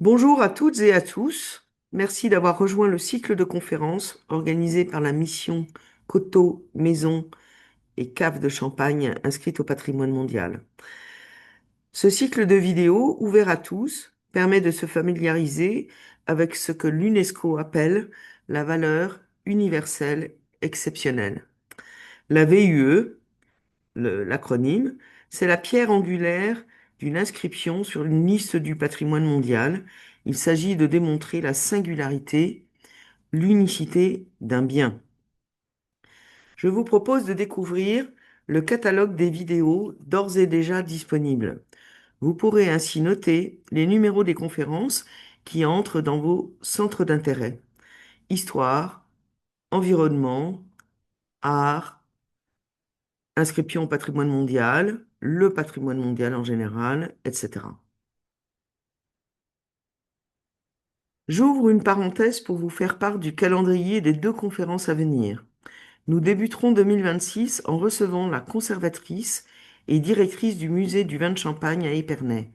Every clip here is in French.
Bonjour à toutes et à tous. Merci d'avoir rejoint le cycle de conférences organisé par la mission Coteaux, Maisons et Caves de Champagne inscrite au patrimoine mondial. Ce cycle de vidéos, ouvert à tous, permet de se familiariser avec ce que l'UNESCO appelle la valeur universelle exceptionnelle. La VUE, l'acronyme, c'est la pierre angulaire d'une inscription sur une liste du patrimoine mondial. Il s'agit de démontrer la singularité, l'unicité d'un bien. Je vous propose de découvrir le catalogue des vidéos d'ores et déjà disponibles. Vous pourrez ainsi noter les numéros des conférences qui entrent dans vos centres d'intérêt. Histoire, environnement, art, inscription au patrimoine mondial, le patrimoine mondial en général, etc. J'ouvre une parenthèse pour vous faire part du calendrier des deux conférences à venir. Nous débuterons 2026 en recevant la conservatrice et directrice du musée du vin de Champagne à Épernay.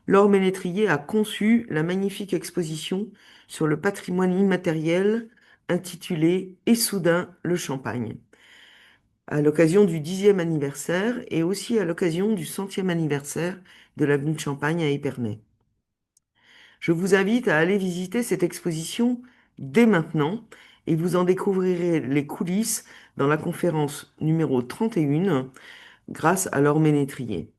Laure Ménétrier a conçu la magnifique exposition sur le patrimoine immatériel intitulée Et soudain le Champagne, à l'occasion du 10e anniversaire et aussi à l'occasion du 100e anniversaire de l'avenue de Champagne à Épernay. Je vous invite à aller visiter cette exposition dès maintenant et vous en découvrirez les coulisses dans la conférence numéro 31 grâce à Laure Ménétrier.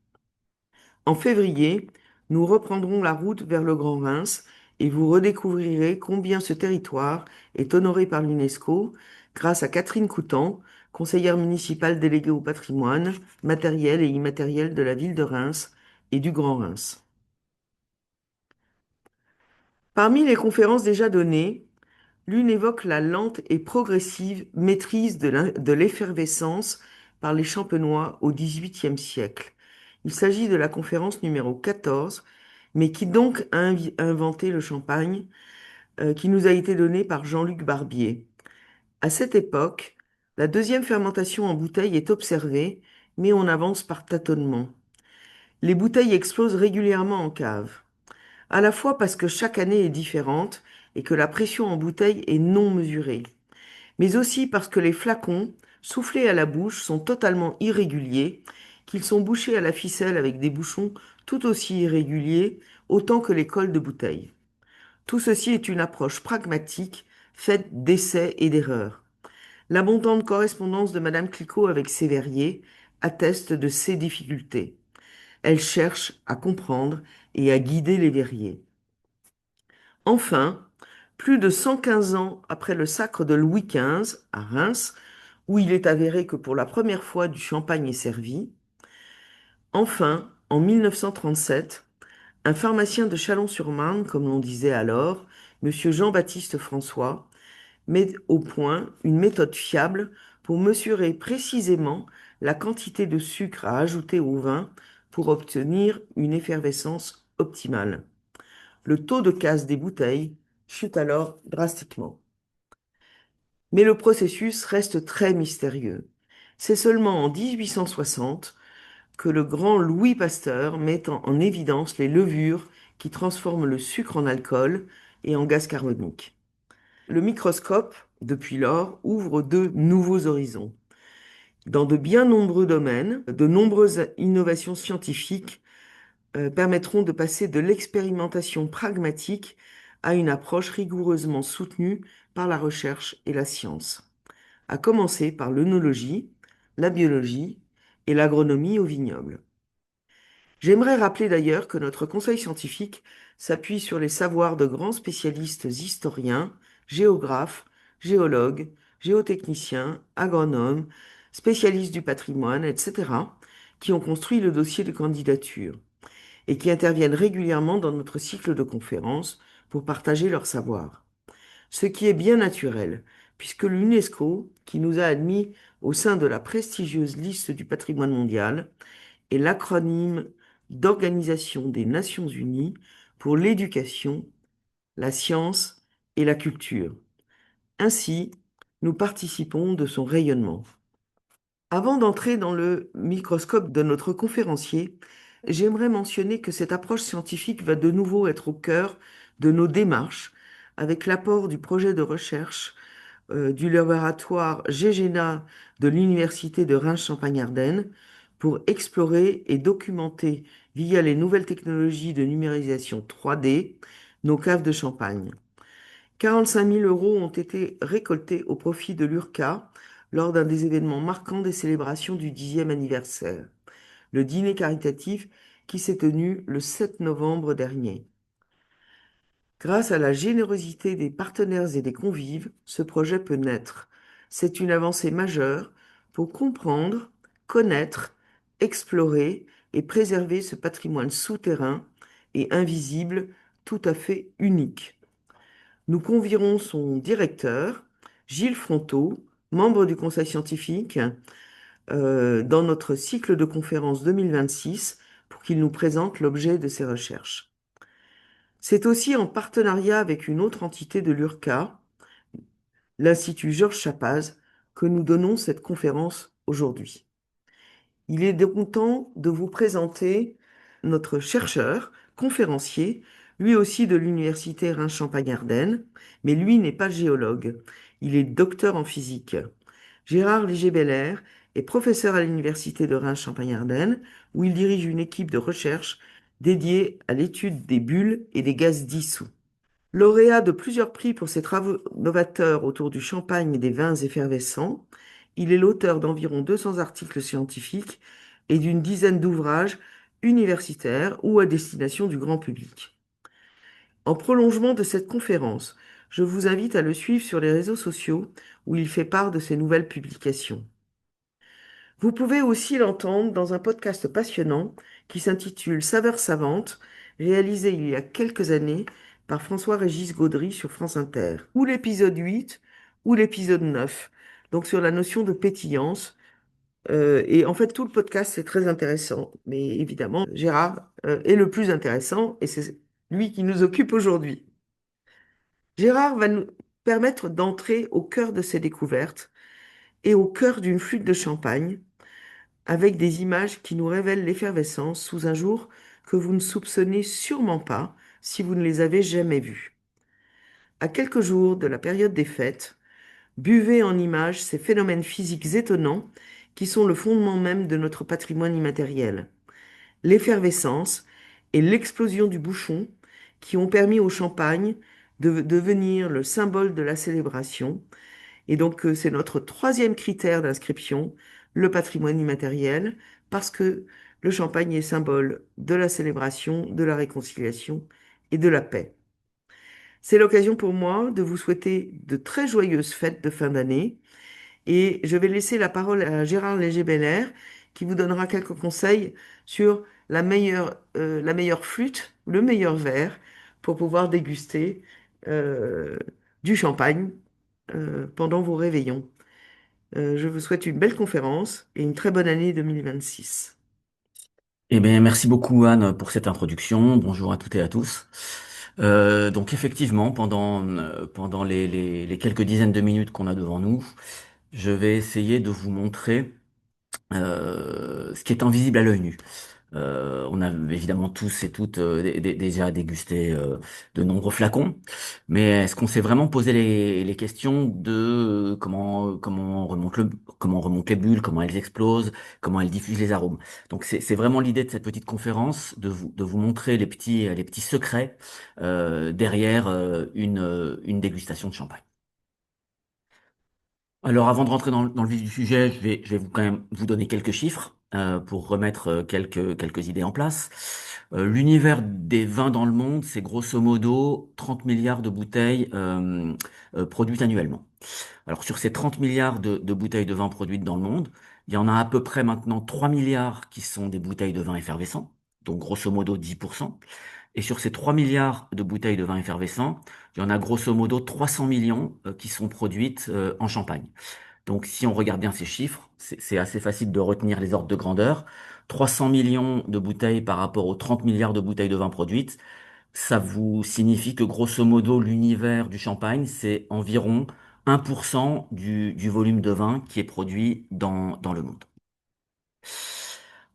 En février, nous reprendrons la route vers le Grand Reims et vous redécouvrirez combien ce territoire est honoré par l'UNESCO grâce à Catherine Coutan, conseillère municipale déléguée au patrimoine matériel et immatériel de la ville de Reims et du Grand Reims. Parmi les conférences déjà données, l'une évoque la lente et progressive maîtrise de l'effervescence par les Champenois au XVIIIe siècle. Il s'agit de la conférence numéro 14, mais qui donc a inventé le champagne, qui nous a été donnée par Jean-Luc Barbier. À cette époque, la deuxième fermentation en bouteille est observée, mais on avance par tâtonnement. Les bouteilles explosent régulièrement en cave, à la fois parce que chaque année est différente et que la pression en bouteille est non mesurée, mais aussi parce que les flacons, soufflés à la bouche, sont totalement irréguliers, qu'ils sont bouchés à la ficelle avec des bouchons tout aussi irréguliers, autant que les cols de bouteille. Tout ceci est une approche pragmatique, faite d'essais et d'erreurs. L'abondante correspondance de Madame Clicquot avec ses verriers atteste de ces difficultés. Elle cherche à comprendre et à guider les verriers. Enfin, plus de 115 ans après le sacre de Louis XV à Reims, où il est avéré que pour la première fois du champagne est servi, enfin, en 1937, un pharmacien de Chalon-sur-Marne, comme l'on disait alors, Monsieur Jean-Baptiste François, met au point une méthode fiable pour mesurer précisément la quantité de sucre à ajouter au vin pour obtenir une effervescence optimale. Le taux de casse des bouteilles chute alors drastiquement. Mais le processus reste très mystérieux. C'est seulement en 1860 que le grand Louis Pasteur met en évidence les levures qui transforment le sucre en alcool et en gaz carbonique. Le microscope, depuis lors, ouvre de nouveaux horizons. Dans de bien nombreux domaines, de nombreuses innovations scientifiques permettront de passer de l'expérimentation pragmatique à une approche rigoureusement soutenue par la recherche et la science, à commencer par l'œnologie, la biologie et l'agronomie au vignoble. J'aimerais rappeler d'ailleurs que notre conseil scientifique s'appuie sur les savoirs de grands spécialistes historiens, géographes, géologues, géotechniciens, agronomes, spécialistes du patrimoine, etc., qui ont construit le dossier de candidature et qui interviennent régulièrement dans notre cycle de conférences pour partager leur savoir. Ce qui est bien naturel, puisque l'UNESCO, qui nous a admis au sein de la prestigieuse liste du patrimoine mondial, est l'acronyme d'Organisation des Nations Unies pour l'éducation, la science et la culture. Ainsi, nous participons de son rayonnement. Avant d'entrer dans le microscope de notre conférencier, j'aimerais mentionner que cette approche scientifique va de nouveau être au cœur de nos démarches avec l'apport du projet de recherche du laboratoire GEGENA de l'Université de Reims-Champagne-Ardenne pour explorer et documenter via les nouvelles technologies de numérisation 3D nos caves de champagne. 45 000 euros ont été récoltés au profit de l'URCA lors d'un des événements marquants des célébrations du 10e anniversaire, le dîner caritatif qui s'est tenu le 7 novembre dernier. Grâce à la générosité des partenaires et des convives, ce projet peut naître. C'est une avancée majeure pour comprendre, connaître, explorer et préserver ce patrimoine souterrain et invisible tout à fait unique. Nous convierons son directeur, Gilles Fronteau, membre du conseil scientifique, dans notre cycle de conférences 2026 pour qu'il nous présente l'objet de ses recherches. C'est aussi en partenariat avec une autre entité de l'URCA, l'Institut Georges Chapaz, que nous donnons cette conférence aujourd'hui. Il est donc temps de vous présenter notre chercheur, conférencier, lui aussi de l'Université Reims-Champagne-Ardenne, mais lui n'est pas géologue, il est docteur en physique. Gérard Léger-Belair est professeur à l'Université de Reims-Champagne-Ardenne, où il dirige une équipe de recherche dédiée à l'étude des bulles et des gaz dissous. Lauréat de plusieurs prix pour ses travaux novateurs autour du champagne et des vins effervescents, il est l'auteur d'environ 200 articles scientifiques et d'une dizaine d'ouvrages universitaires ou à destination du grand public. En prolongement de cette conférence, je vous invite à le suivre sur les réseaux sociaux où il fait part de ses nouvelles publications. Vous pouvez aussi l'entendre dans un podcast passionnant qui s'intitule Saveurs savantes, réalisé il y a quelques années par François-Régis Gaudry sur France Inter, ou l'épisode 8 ou l'épisode 9, donc sur la notion de pétillance. Et en fait, tout le podcast, c'est très intéressant. Mais évidemment, Gérard est le plus intéressant et c'est lui qui nous occupe aujourd'hui. Gérard va nous permettre d'entrer au cœur de ces découvertes et au cœur d'une flûte de champagne avec des images qui nous révèlent l'effervescence sous un jour que vous ne soupçonnez sûrement pas si vous ne les avez jamais vus. À quelques jours de la période des fêtes, buvez en images ces phénomènes physiques étonnants qui sont le fondement même de notre patrimoine immatériel. L'effervescence et l'explosion du bouchon qui ont permis au champagne de devenir le symbole de la célébration. Et donc, c'est notre troisième critère d'inscription, le patrimoine immatériel, parce que le champagne est symbole de la célébration, de la réconciliation et de la paix. C'est l'occasion pour moi de vous souhaiter de très joyeuses fêtes de fin d'année et je vais laisser la parole à Gérard Léger-Belair qui vous donnera quelques conseils sur la meilleure flûte, le meilleur verre pour pouvoir déguster euh, du champagne pendant vos réveillons. Je vous souhaite une belle conférence et une très bonne année 2026. Eh bien, merci beaucoup Anne pour cette introduction. Bonjour à toutes et à tous. Donc effectivement, pendant les quelques dizaines de minutes qu'on a devant nous, je vais essayer de vous montrer ce qui est invisible à l'œil nu. On a évidemment tous et toutes déjà dégusté de nombreux flacons, mais est-ce qu'on s'est vraiment posé les questions de comment remontent les bulles, comment elles explosent, comment elles diffusent les arômes? Donc c'est vraiment l'idée de cette petite conférence de vous montrer les petits secrets derrière une dégustation de champagne. Alors, avant de rentrer dans le vif du sujet, je vais quand même vous donner quelques chiffres pour remettre quelques idées en place. L'univers des vins dans le monde, c'est grosso modo 30 milliards de bouteilles produites annuellement. Alors, sur ces 30 milliards de bouteilles de vin produites dans le monde, il y en a à peu près maintenant 3 milliards qui sont des bouteilles de vin effervescents, donc grosso modo 10%. Et sur ces 3 milliards de bouteilles de vin effervescent, il y en a grosso modo 300 millions qui sont produites en Champagne. Donc si on regarde bien ces chiffres, c'est assez facile de retenir les ordres de grandeur. 300 millions de bouteilles par rapport aux 30 milliards de bouteilles de vin produites, ça vous signifie que grosso modo l'univers du Champagne, c'est environ 1% du volume de vin qui est produit dans le monde.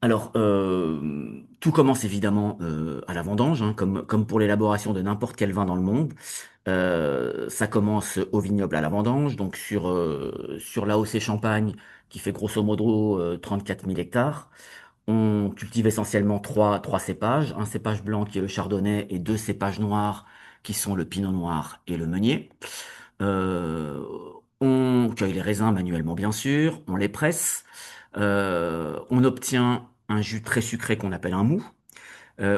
Alors, tout commence évidemment à la vendange, hein, comme pour l'élaboration de n'importe quel vin dans le monde. Ça commence au vignoble à la vendange, donc sur l'AOC Champagne, qui fait grosso modo 34 000 hectares. On cultive essentiellement trois cépages, un cépage blanc qui est le chardonnay et deux cépages noirs qui sont le pinot noir et le meunier. Euh, on cueille les raisins manuellement, bien sûr, on les presse, on obtient un jus très sucré qu'on appelle un mou,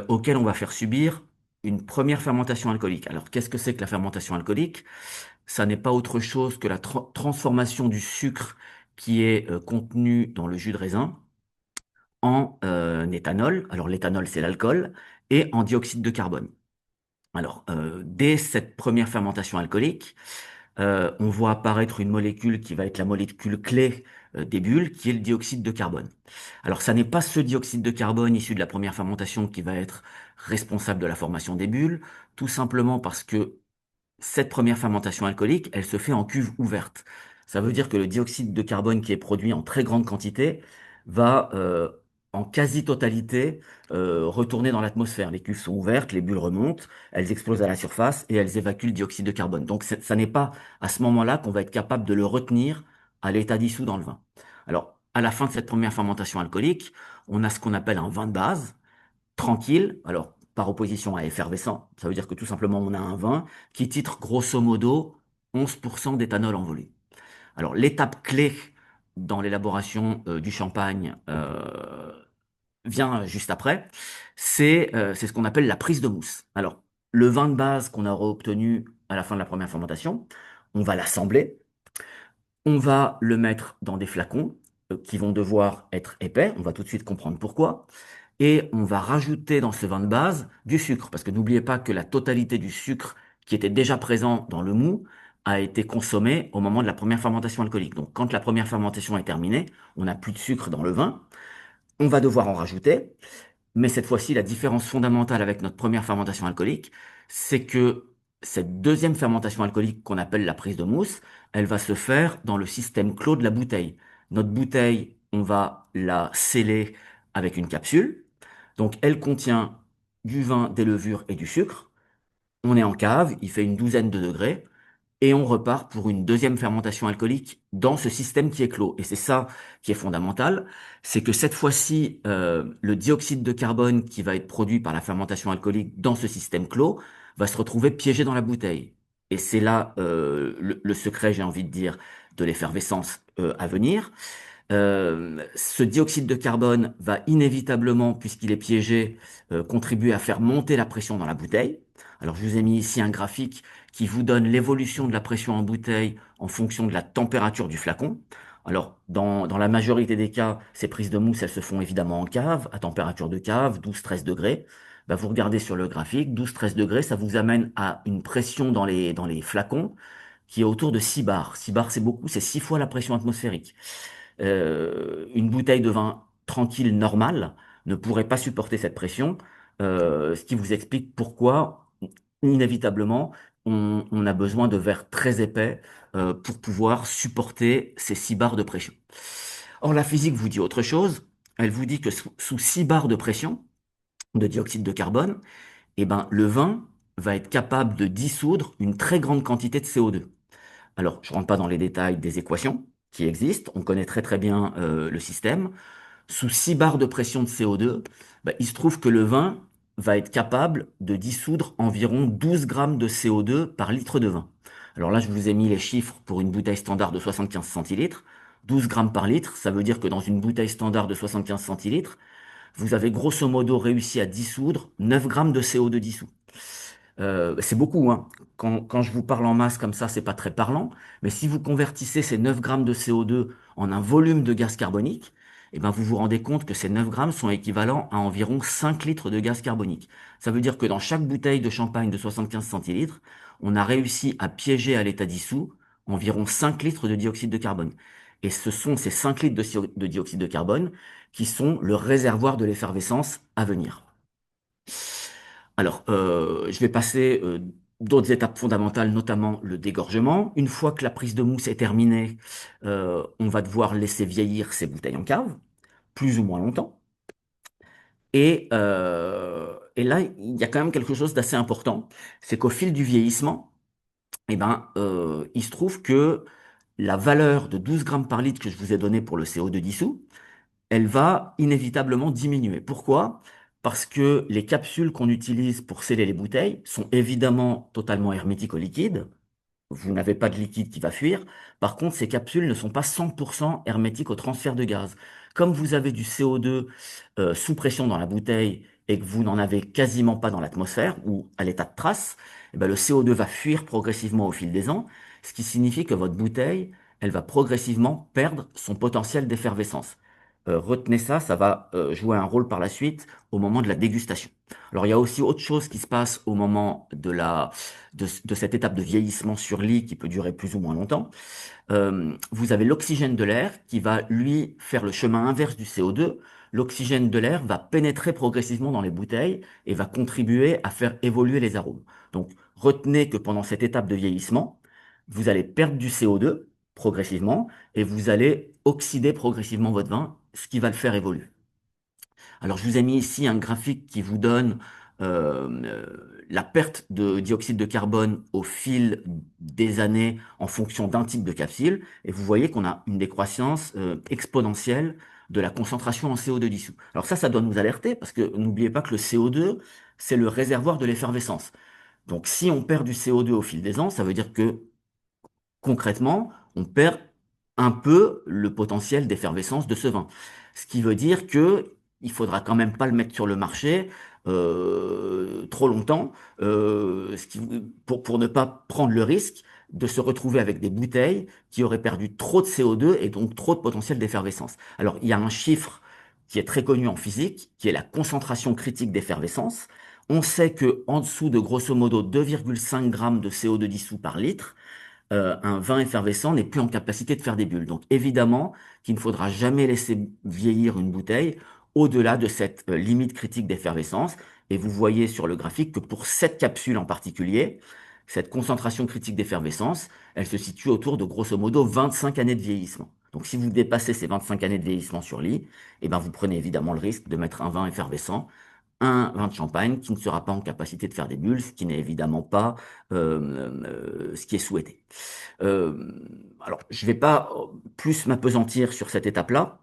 auquel on va faire subir une première fermentation alcoolique. Alors, qu'est-ce que c'est que la fermentation alcoolique? Ça n'est pas autre chose que la transformation du sucre qui est contenu dans le jus de raisin en éthanol. Alors, l'éthanol, c'est l'alcool, et en dioxyde de carbone. Alors, dès cette première fermentation alcoolique, on voit apparaître une molécule qui va être la molécule clé des bulles, qui est le dioxyde de carbone. Alors, ça n'est pas ce dioxyde de carbone issu de la première fermentation qui va être responsable de la formation des bulles, tout simplement parce que cette première fermentation alcoolique, elle se fait en cuve ouverte. Ça veut dire que le dioxyde de carbone qui est produit en très grande quantité va en quasi-totalité retourner dans l'atmosphère. Les cuves sont ouvertes, les bulles remontent, elles explosent à la surface et elles évacuent le dioxyde de carbone. Donc ça n'est pas à ce moment-là qu'on va être capable de le retenir à l'état dissous dans le vin. Alors, à la fin de cette première fermentation alcoolique, on a ce qu'on appelle un vin de base tranquille, alors par opposition à effervescent, ça veut dire que tout simplement on a un vin qui titre grosso modo 11% d'éthanol en volume. Alors l'étape clé dans l'élaboration du champagne vient juste après, c'est ce qu'on appelle la prise de mousse. Alors le vin de base qu'on aura obtenu à la fin de la première fermentation, on va l'assembler, on va le mettre dans des flacons qui vont devoir être épais, on va tout de suite comprendre pourquoi. Et on va rajouter dans ce vin de base du sucre, parce que n'oubliez pas que la totalité du sucre qui était déjà présent dans le mou a été consommé au moment de la première fermentation alcoolique. Donc quand la première fermentation est terminée, on n'a plus de sucre dans le vin, on va devoir en rajouter, mais cette fois-ci, la différence fondamentale avec notre première fermentation alcoolique, c'est que cette deuxième fermentation alcoolique qu'on appelle la prise de mousse, elle va se faire dans le système clos de la bouteille. Notre bouteille, on va la sceller avec une capsule. Donc, elle contient du vin, des levures et du sucre. On est en cave, il fait une douzaine de degrés et on repart pour une deuxième fermentation alcoolique dans ce système qui est clos. Et c'est ça qui est fondamental, c'est que cette fois-ci, le dioxyde de carbone qui va être produit par la fermentation alcoolique dans ce système clos va se retrouver piégé dans la bouteille. Et c'est là le secret, j'ai envie de dire, de l'effervescence à venir. Ce dioxyde de carbone va inévitablement, puisqu'il est piégé, contribuer à faire monter la pression dans la bouteille. Alors, je vous ai mis ici un graphique qui vous donne l'évolution de la pression en bouteille en fonction de la température du flacon. Alors, dans la majorité des cas, ces prises de mousse, elles se font évidemment en cave, à température de cave, 12-13 degrés. Bah, vous regardez sur le graphique, 12-13 degrés, ça vous amène à une pression dans les flacons qui est autour de 6 bars. 6 bars, c'est beaucoup, c'est 6 fois la pression atmosphérique. Une bouteille de vin tranquille, normale, ne pourrait pas supporter cette pression, ce qui vous explique pourquoi, inévitablement, on a besoin de verres très épais pour pouvoir supporter ces 6 bars de pression. Or, la physique vous dit autre chose. Elle vous dit que sous 6 bars de pression de dioxyde de carbone, eh ben, le vin va être capable de dissoudre une très grande quantité de CO2. Alors, je ne rentre pas dans les détails des équations qui existent, on connaît très très bien le système. Sous 6 bars de pression de CO2, bah, il se trouve que le vin va être capable de dissoudre environ 12 grammes de CO2 par litre de vin. Alors là, je vous ai mis les chiffres pour une bouteille standard de 75 centilitres. 12 grammes par litre, ça veut dire que dans une bouteille standard de 75 centilitres, vous avez grosso modo réussi à dissoudre 9 grammes de CO2 dissous. C'est beaucoup, hein. Quand je vous parle en masse comme ça, c'est pas très parlant. Mais si vous convertissez ces 9 grammes de CO2 en un volume de gaz carbonique, eh ben vous vous rendez compte que ces 9 grammes sont équivalents à environ 5 litres de gaz carbonique. Ça veut dire que dans chaque bouteille de champagne de 75 centilitres, on a réussi à piéger à l'état dissous environ 5 litres de dioxyde de carbone. Et ce sont ces 5 litres de dioxyde de carbone qui sont le réservoir de l'effervescence à venir. Alors, je vais passer d'autres étapes fondamentales, notamment le dégorgement. Une fois que la prise de mousse est terminée, on va devoir laisser vieillir ces bouteilles en cave, plus ou moins longtemps. Et là, il y a quand même quelque chose d'assez important, c'est qu'au fil du vieillissement, il se trouve que la valeur de 12 grammes par litre que je vous ai donnée pour le CO2 dissous, elle va inévitablement diminuer. Pourquoi? Parce que les capsules qu'on utilise pour sceller les bouteilles sont évidemment totalement hermétiques au liquide. Vous n'avez pas de liquide qui va fuir. Par contre, ces capsules ne sont pas 100% hermétiques au transfert de gaz. Comme vous avez du CO2 sous pression dans la bouteille et que vous n'en avez quasiment pas dans l'atmosphère ou à l'état de trace, eh ben, le CO2 va fuir progressivement au fil des ans, ce qui signifie que votre bouteille, elle va progressivement perdre son potentiel d'effervescence. Retenez ça, ça va jouer un rôle par la suite au moment de la dégustation. Alors, il y a aussi autre chose qui se passe au moment de cette étape de vieillissement sur lit qui peut durer plus ou moins longtemps. Vous avez l'oxygène de l'air qui va, lui, faire le chemin inverse du CO2. L'oxygène de l'air va pénétrer progressivement dans les bouteilles et va contribuer à faire évoluer les arômes. Donc, retenez que pendant cette étape de vieillissement, vous allez perdre du CO2 progressivement et vous allez oxyder progressivement votre vin, ce qui va le faire évoluer. Alors, je vous ai mis ici un graphique qui vous donne la perte de dioxyde de carbone au fil des années en fonction d'un type de capsule. Et vous voyez qu'on a une décroissance exponentielle de la concentration en CO2 dissous. Alors ça doit nous alerter parce que n'oubliez pas que le CO2, c'est le réservoir de l'effervescence. Donc, si on perd du CO2 au fil des ans, ça veut dire que concrètement, on perd un peu le potentiel d'effervescence de ce vin. Ce qui veut dire que il faudra quand même pas le mettre sur le marché trop longtemps, pour ne pas prendre le risque de se retrouver avec des bouteilles qui auraient perdu trop de CO2 et donc trop de potentiel d'effervescence. Alors, il y a un chiffre qui est très connu en physique, qui est la concentration critique d'effervescence. On sait que en dessous de grosso modo 2,5 grammes de CO2 dissous par litre, un vin effervescent n'est plus en capacité de faire des bulles. Donc évidemment qu'il ne faudra jamais laisser vieillir une bouteille au-delà de cette limite critique d'effervescence. Et vous voyez sur le graphique que pour cette capsule en particulier, cette concentration critique d'effervescence, elle se situe autour de grosso modo 25 années de vieillissement. Donc si vous dépassez ces 25 années de vieillissement sur lit, eh ben, vous prenez évidemment le risque de mettre un vin effervescent, un vin de champagne qui ne sera pas en capacité de faire des bulles, ce qui n'est évidemment pas ce qui est souhaité. Euh, alors, je ne vais pas plus m'apesantir sur cette étape-là,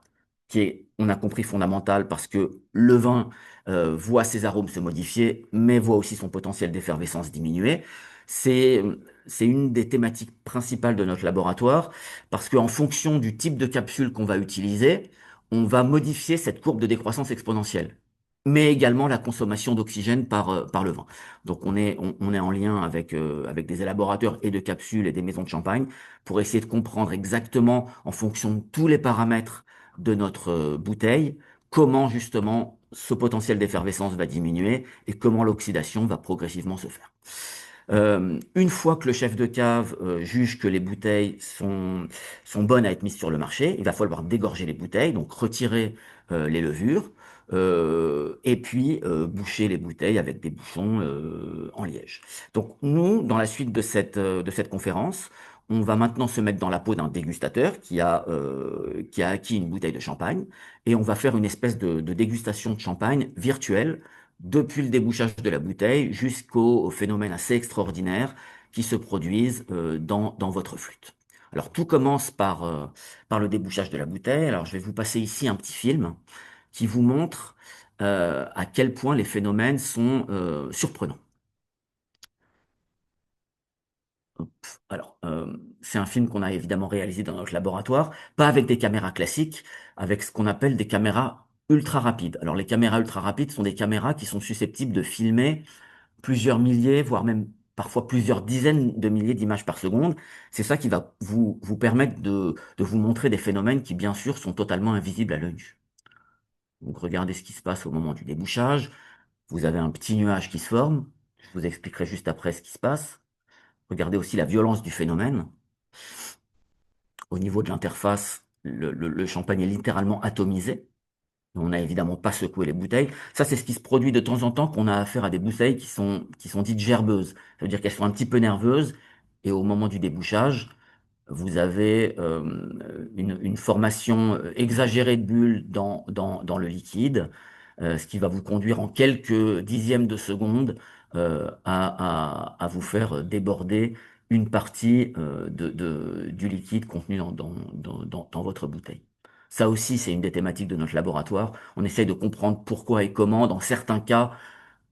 qui est, on a compris, fondamentale parce que le vin voit ses arômes se modifier, mais voit aussi son potentiel d'effervescence diminuer. C'est, c'est une des thématiques principales de notre laboratoire parce qu'en fonction du type de capsule qu'on va utiliser, on va modifier cette courbe de décroissance exponentielle, mais également la consommation d'oxygène par le vin. Donc on est en lien avec des élaborateurs et de capsules et des maisons de champagne pour essayer de comprendre exactement, en fonction de tous les paramètres de notre bouteille, comment justement ce potentiel d'effervescence va diminuer et comment l'oxydation va progressivement se faire. Une fois que le chef de cave juge que les bouteilles sont bonnes à être mises sur le marché, il va falloir dégorger les bouteilles, donc retirer les levures, et puis boucher les bouteilles avec des bouchons en liège. Donc nous, dans la suite de cette conférence, on va maintenant se mettre dans la peau d'un dégustateur qui a acquis une bouteille de champagne, et on va faire une espèce de dégustation de champagne virtuelle depuis le débouchage de la bouteille jusqu'au phénomène assez extraordinaire qui se produisent dans votre flûte. Alors tout commence par le débouchage de la bouteille. Alors je vais vous passer ici un petit film qui vous montre à quel point les phénomènes sont surprenants. Alors, c'est un film qu'on a évidemment réalisé dans notre laboratoire, pas avec des caméras classiques, avec ce qu'on appelle des caméras ultra rapides. Alors, les caméras ultra rapides sont des caméras qui sont susceptibles de filmer plusieurs milliers, voire même parfois plusieurs dizaines de milliers d'images par seconde. C'est ça qui va vous permettre de vous montrer des phénomènes qui, bien sûr, sont totalement invisibles à l'œil nu. Donc, regardez ce qui se passe au moment du débouchage. Vous avez un petit nuage qui se forme. Je vous expliquerai juste après ce qui se passe. Regardez aussi la violence du phénomène. Au niveau de l'interface, le champagne est littéralement atomisé. On n'a évidemment pas secoué les bouteilles. Ça, c'est ce qui se produit de temps en temps qu'on a affaire à des bouteilles qui sont dites gerbeuses. Ça veut dire qu'elles sont un petit peu nerveuses. Et au moment du débouchage, vous avez une formation exagérée de bulles dans le liquide. ce qui va vous conduire en quelques dixièmes de seconde à vous faire déborder une partie du liquide contenu dans votre bouteille. Ça aussi, c'est une des thématiques de notre laboratoire. On essaye de comprendre pourquoi et comment, dans certains cas,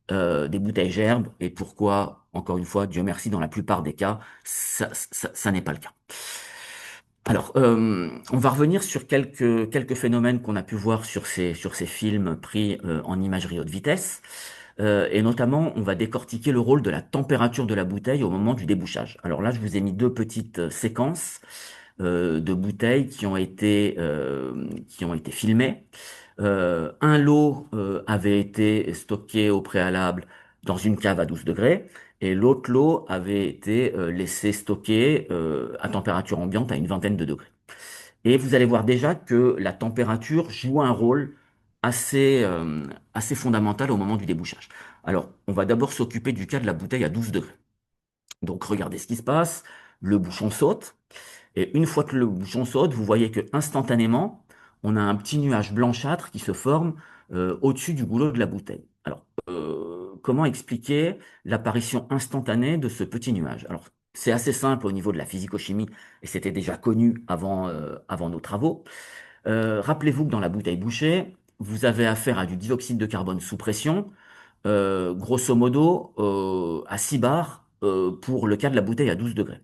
des bouteilles gerbent et pourquoi, encore une fois, Dieu merci, dans la plupart des cas, ça n'est pas le cas. Alors, on va revenir sur quelques phénomènes qu'on a pu voir sur ces films pris en imagerie haute vitesse. Et notamment, on va décortiquer le rôle de la température de la bouteille au moment du débouchage. Alors là, je vous ai mis deux petites séquences de bouteilles qui ont été filmées. Un lot avait été stocké au préalable dans une cave à 12 degrés et l'autre lot avait été laissé stocké à température ambiante à une vingtaine de degrés. Et vous allez voir déjà que la température joue un rôle assez fondamental au moment du débouchage. Alors, on va d'abord s'occuper du cas de la bouteille à 12 degrés. Donc, regardez ce qui se passe. Le bouchon saute. Et une fois que le bouchon saute, vous voyez que instantanément, on a un petit nuage blanchâtre qui se forme au-dessus du goulot de la bouteille. Alors, comment expliquer l'apparition instantanée de ce petit nuage? Alors, c'est assez simple au niveau de la physico-chimie et c'était déjà connu avant nos travaux. Rappelez-vous que dans la bouteille bouchée, vous avez affaire à du dioxyde de carbone sous pression, grosso modo à 6 bars pour le cas de la bouteille à 12 degrés.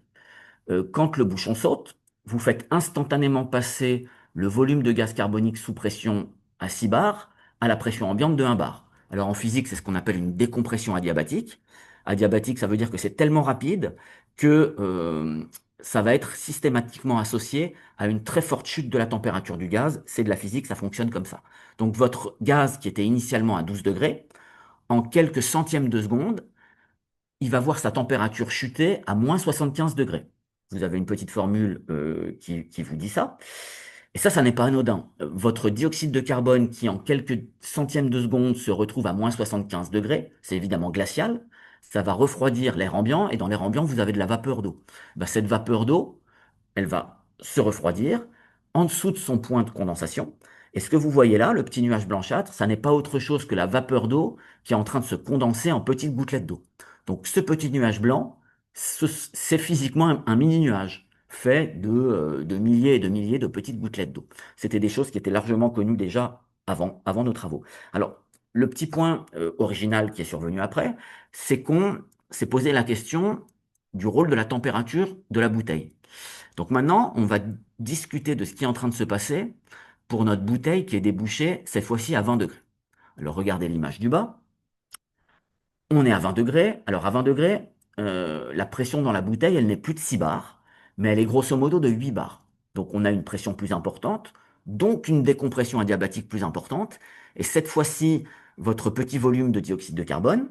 Quand le bouchon saute, vous faites instantanément passer le volume de gaz carbonique sous pression à 6 bars à la pression ambiante de 1 bar. Alors en physique, c'est ce qu'on appelle une décompression adiabatique. Adiabatique, ça veut dire que c'est tellement rapide que ça va être systématiquement associé à une très forte chute de la température du gaz. C'est de la physique, ça fonctionne comme ça. Donc votre gaz qui était initialement à 12 degrés, en quelques centièmes de seconde, il va voir sa température chuter à moins 75 degrés. Vous avez une petite formule qui vous dit ça. Et ça n'est pas anodin. Votre dioxyde de carbone qui, en quelques centièmes de seconde, se retrouve à moins 75 degrés, c'est évidemment glacial. Ça va refroidir l'air ambiant et dans l'air ambiant, vous avez de la vapeur d'eau. Ben, cette vapeur d'eau, elle va se refroidir en dessous de son point de condensation. Et ce que vous voyez là, le petit nuage blanchâtre, ça n'est pas autre chose que la vapeur d'eau qui est en train de se condenser en petites gouttelettes d'eau. Donc ce petit nuage blanc, c'est physiquement un mini nuage fait de milliers et de milliers de petites gouttelettes d'eau. C'était des choses qui étaient largement connues déjà avant nos travaux. Alors, le petit point original qui est survenu après, c'est qu'on s'est posé la question du rôle de la température de la bouteille. Donc maintenant, on va discuter de ce qui est en train de se passer pour notre bouteille qui est débouchée cette fois-ci à 20 degrés. Alors regardez l'image du bas. On est à 20 degrés. Alors à 20 degrés, la pression dans la bouteille, elle n'est plus de 6 bars, mais elle est grosso modo de 8 bars. Donc on a une pression plus importante, donc une décompression adiabatique plus importante. Et cette fois-ci, votre petit volume de dioxyde de carbone,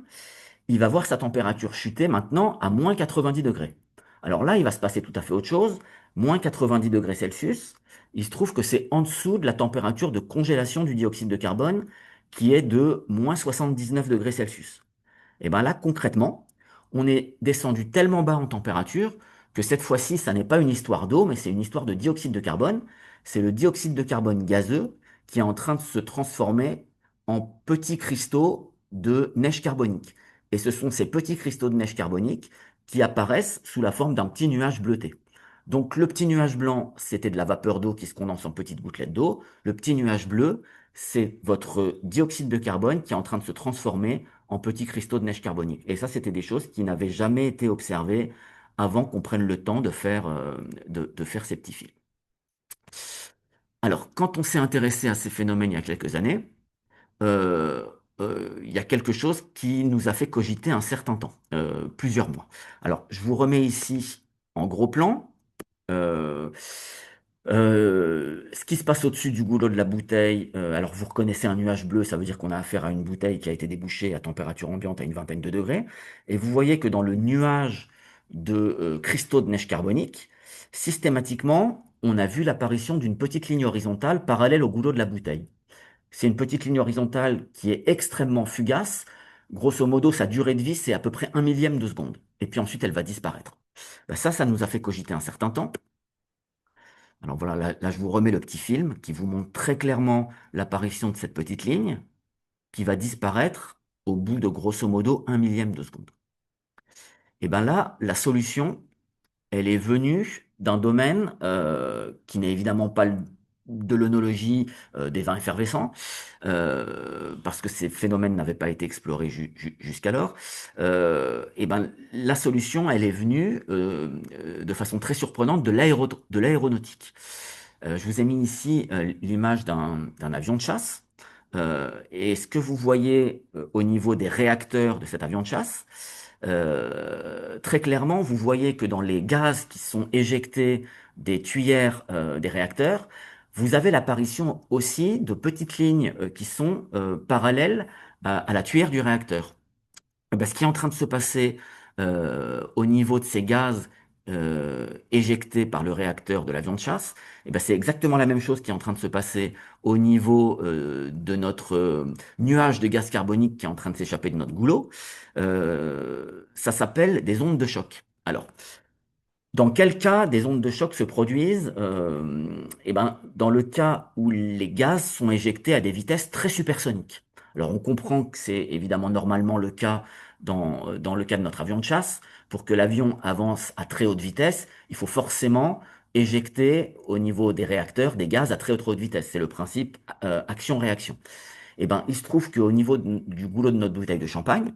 il va voir sa température chuter maintenant à moins 90 degrés. Alors là, il va se passer tout à fait autre chose. Moins 90 degrés Celsius, il se trouve que c'est en dessous de la température de congélation du dioxyde de carbone qui est de moins 79 degrés Celsius. Et bien là, concrètement, on est descendu tellement bas en température que cette fois-ci, ça n'est pas une histoire d'eau, mais c'est une histoire de dioxyde de carbone. C'est le dioxyde de carbone gazeux qui est en train de se transformer en petits cristaux de neige carbonique. Et ce sont ces petits cristaux de neige carbonique qui apparaissent sous la forme d'un petit nuage bleuté. Donc le petit nuage blanc, c'était de la vapeur d'eau qui se condense en petites gouttelettes d'eau. Le petit nuage bleu, c'est votre dioxyde de carbone qui est en train de se transformer en petits cristaux de neige carbonique. Et ça, c'était des choses qui n'avaient jamais été observées avant qu'on prenne le temps de faire ces petits films. Alors, quand on s'est intéressé à ces phénomènes il y a quelques années, euh, il y a quelque chose qui nous a fait cogiter un certain temps, plusieurs mois. Alors, je vous remets ici en gros plan. Euh, ce qui se passe au-dessus du goulot de la bouteille, alors vous reconnaissez un nuage bleu, ça veut dire qu'on a affaire à une bouteille qui a été débouchée à température ambiante à une vingtaine de degrés. Et vous voyez que dans le nuage de cristaux de neige carbonique, systématiquement, on a vu l'apparition d'une petite ligne horizontale parallèle au goulot de la bouteille. C'est une petite ligne horizontale qui est extrêmement fugace. Grosso modo, sa durée de vie, c'est à peu près un millième de seconde. Et puis ensuite, elle va disparaître. Ben ça nous a fait cogiter un certain temps. Alors voilà, là, je vous remets le petit film qui vous montre très clairement l'apparition de cette petite ligne. qui va disparaître au bout de grosso modo un millième de seconde. Et bien là, la solution, elle est venue d'un domaine qui n'est évidemment pas de l'œnologie des vins effervescents, parce que ces phénomènes n'avaient pas été explorés jusqu'alors. Et ben, la solution, elle est venue de façon très surprenante de l'aéronautique. Je vous ai mis ici l'image d'un avion de chasse. Et ce que vous voyez au niveau des réacteurs de cet avion de chasse, très clairement, vous voyez que dans les gaz qui sont éjectés des tuyères des réacteurs, vous avez l'apparition aussi de petites lignes qui sont parallèles à la tuyère du réacteur. Eh ben, ce qui est en train de se passer au niveau de ces gaz éjectés par le réacteur de l'avion de chasse, eh ben, c'est exactement la même chose qui est en train de se passer au niveau de notre nuage de gaz carbonique qui est en train de s'échapper de notre goulot. Ça s'appelle des ondes de choc. Alors, dans quel cas des ondes de choc se produisent? Eh ben, dans le cas où les gaz sont éjectés à des vitesses très supersoniques. Alors on comprend que c'est évidemment normalement le cas dans le cas de notre avion de chasse. Pour que l'avion avance à très haute vitesse, il faut forcément éjecter au niveau des réacteurs des gaz à très haute vitesse. C'est le principe action-réaction. Eh ben, il se trouve qu'au niveau du goulot de notre bouteille de champagne,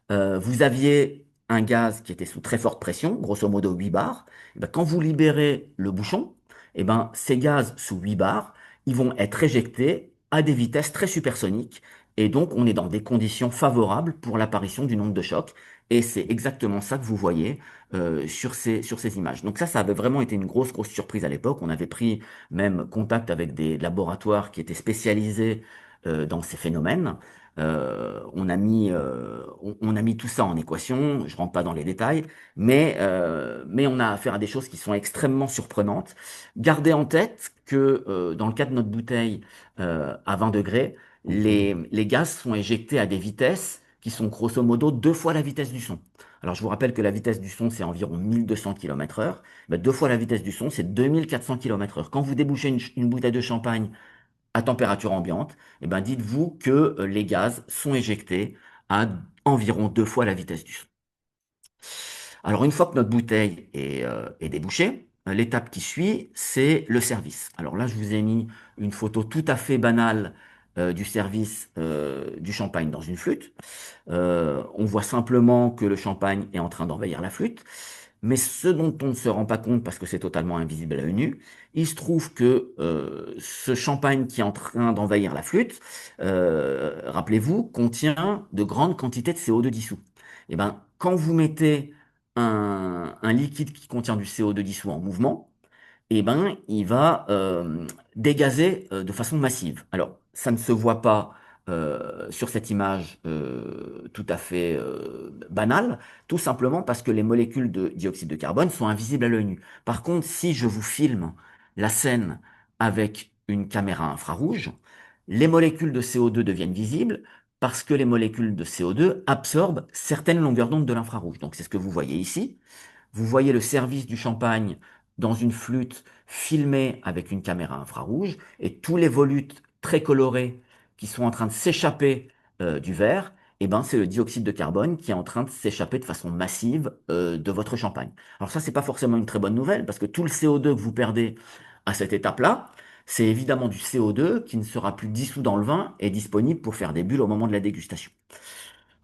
vous aviez un gaz qui était sous très forte pression, grosso modo 8 bars. Et ben, quand vous libérez le bouchon, et ben, ces gaz sous 8 bars, ils vont être éjectés à des vitesses très supersoniques. Et donc, on est dans des conditions favorables pour l'apparition d'une onde de choc. Et c'est exactement ça que vous voyez sur ces images. Donc ça avait vraiment été une grosse surprise à l'époque. On avait pris même contact avec des laboratoires qui étaient spécialisés dans ces phénomènes. On a mis tout ça en équation, je rentre pas dans les détails, mais on a affaire à des choses qui sont extrêmement surprenantes. Gardez en tête que dans le cas de notre bouteille à 20 degrés, les gaz sont éjectés à des vitesses qui sont grosso modo deux fois la vitesse du son. Alors je vous rappelle que la vitesse du son, c'est environ 1200 km/h. Ben, deux fois la vitesse du son, c'est 2400 km/h. Quand vous débouchez une bouteille de champagne à température ambiante, eh ben dites-vous que les gaz sont éjectés à environ deux fois la vitesse du son. Alors une fois que notre bouteille est débouchée, l'étape qui suit, c'est le service. Alors là, je vous ai mis une photo tout à fait banale du service du champagne dans une flûte. On voit simplement que le champagne est en train d'envahir la flûte. Mais ce dont on ne se rend pas compte, parce que c'est totalement invisible à l'œil nu, il se trouve que ce champagne qui est en train d'envahir la flûte, rappelez-vous, contient de grandes quantités de CO2 dissous. Et ben, quand vous mettez un liquide qui contient du CO2 dissous en mouvement, eh ben, il va dégazer de façon massive. Alors, ça ne se voit pas sur cette image tout à fait banale, tout simplement parce que les molécules de dioxyde de carbone sont invisibles à l'œil nu. Par contre, si je vous filme la scène avec une caméra infrarouge, les molécules de CO2 deviennent visibles parce que les molécules de CO2 absorbent certaines longueurs d'onde de l'infrarouge. Donc, c'est ce que vous voyez ici. Vous voyez le service du champagne dans une flûte filmée avec une caméra infrarouge et tous les volutes très colorés qui sont en train de s'échapper du verre, eh ben, c'est le dioxyde de carbone qui est en train de s'échapper de façon massive de votre champagne. Alors ça, c'est pas forcément une très bonne nouvelle parce que tout le CO2 que vous perdez à cette étape-là, c'est évidemment du CO2 qui ne sera plus dissous dans le vin et disponible pour faire des bulles au moment de la dégustation.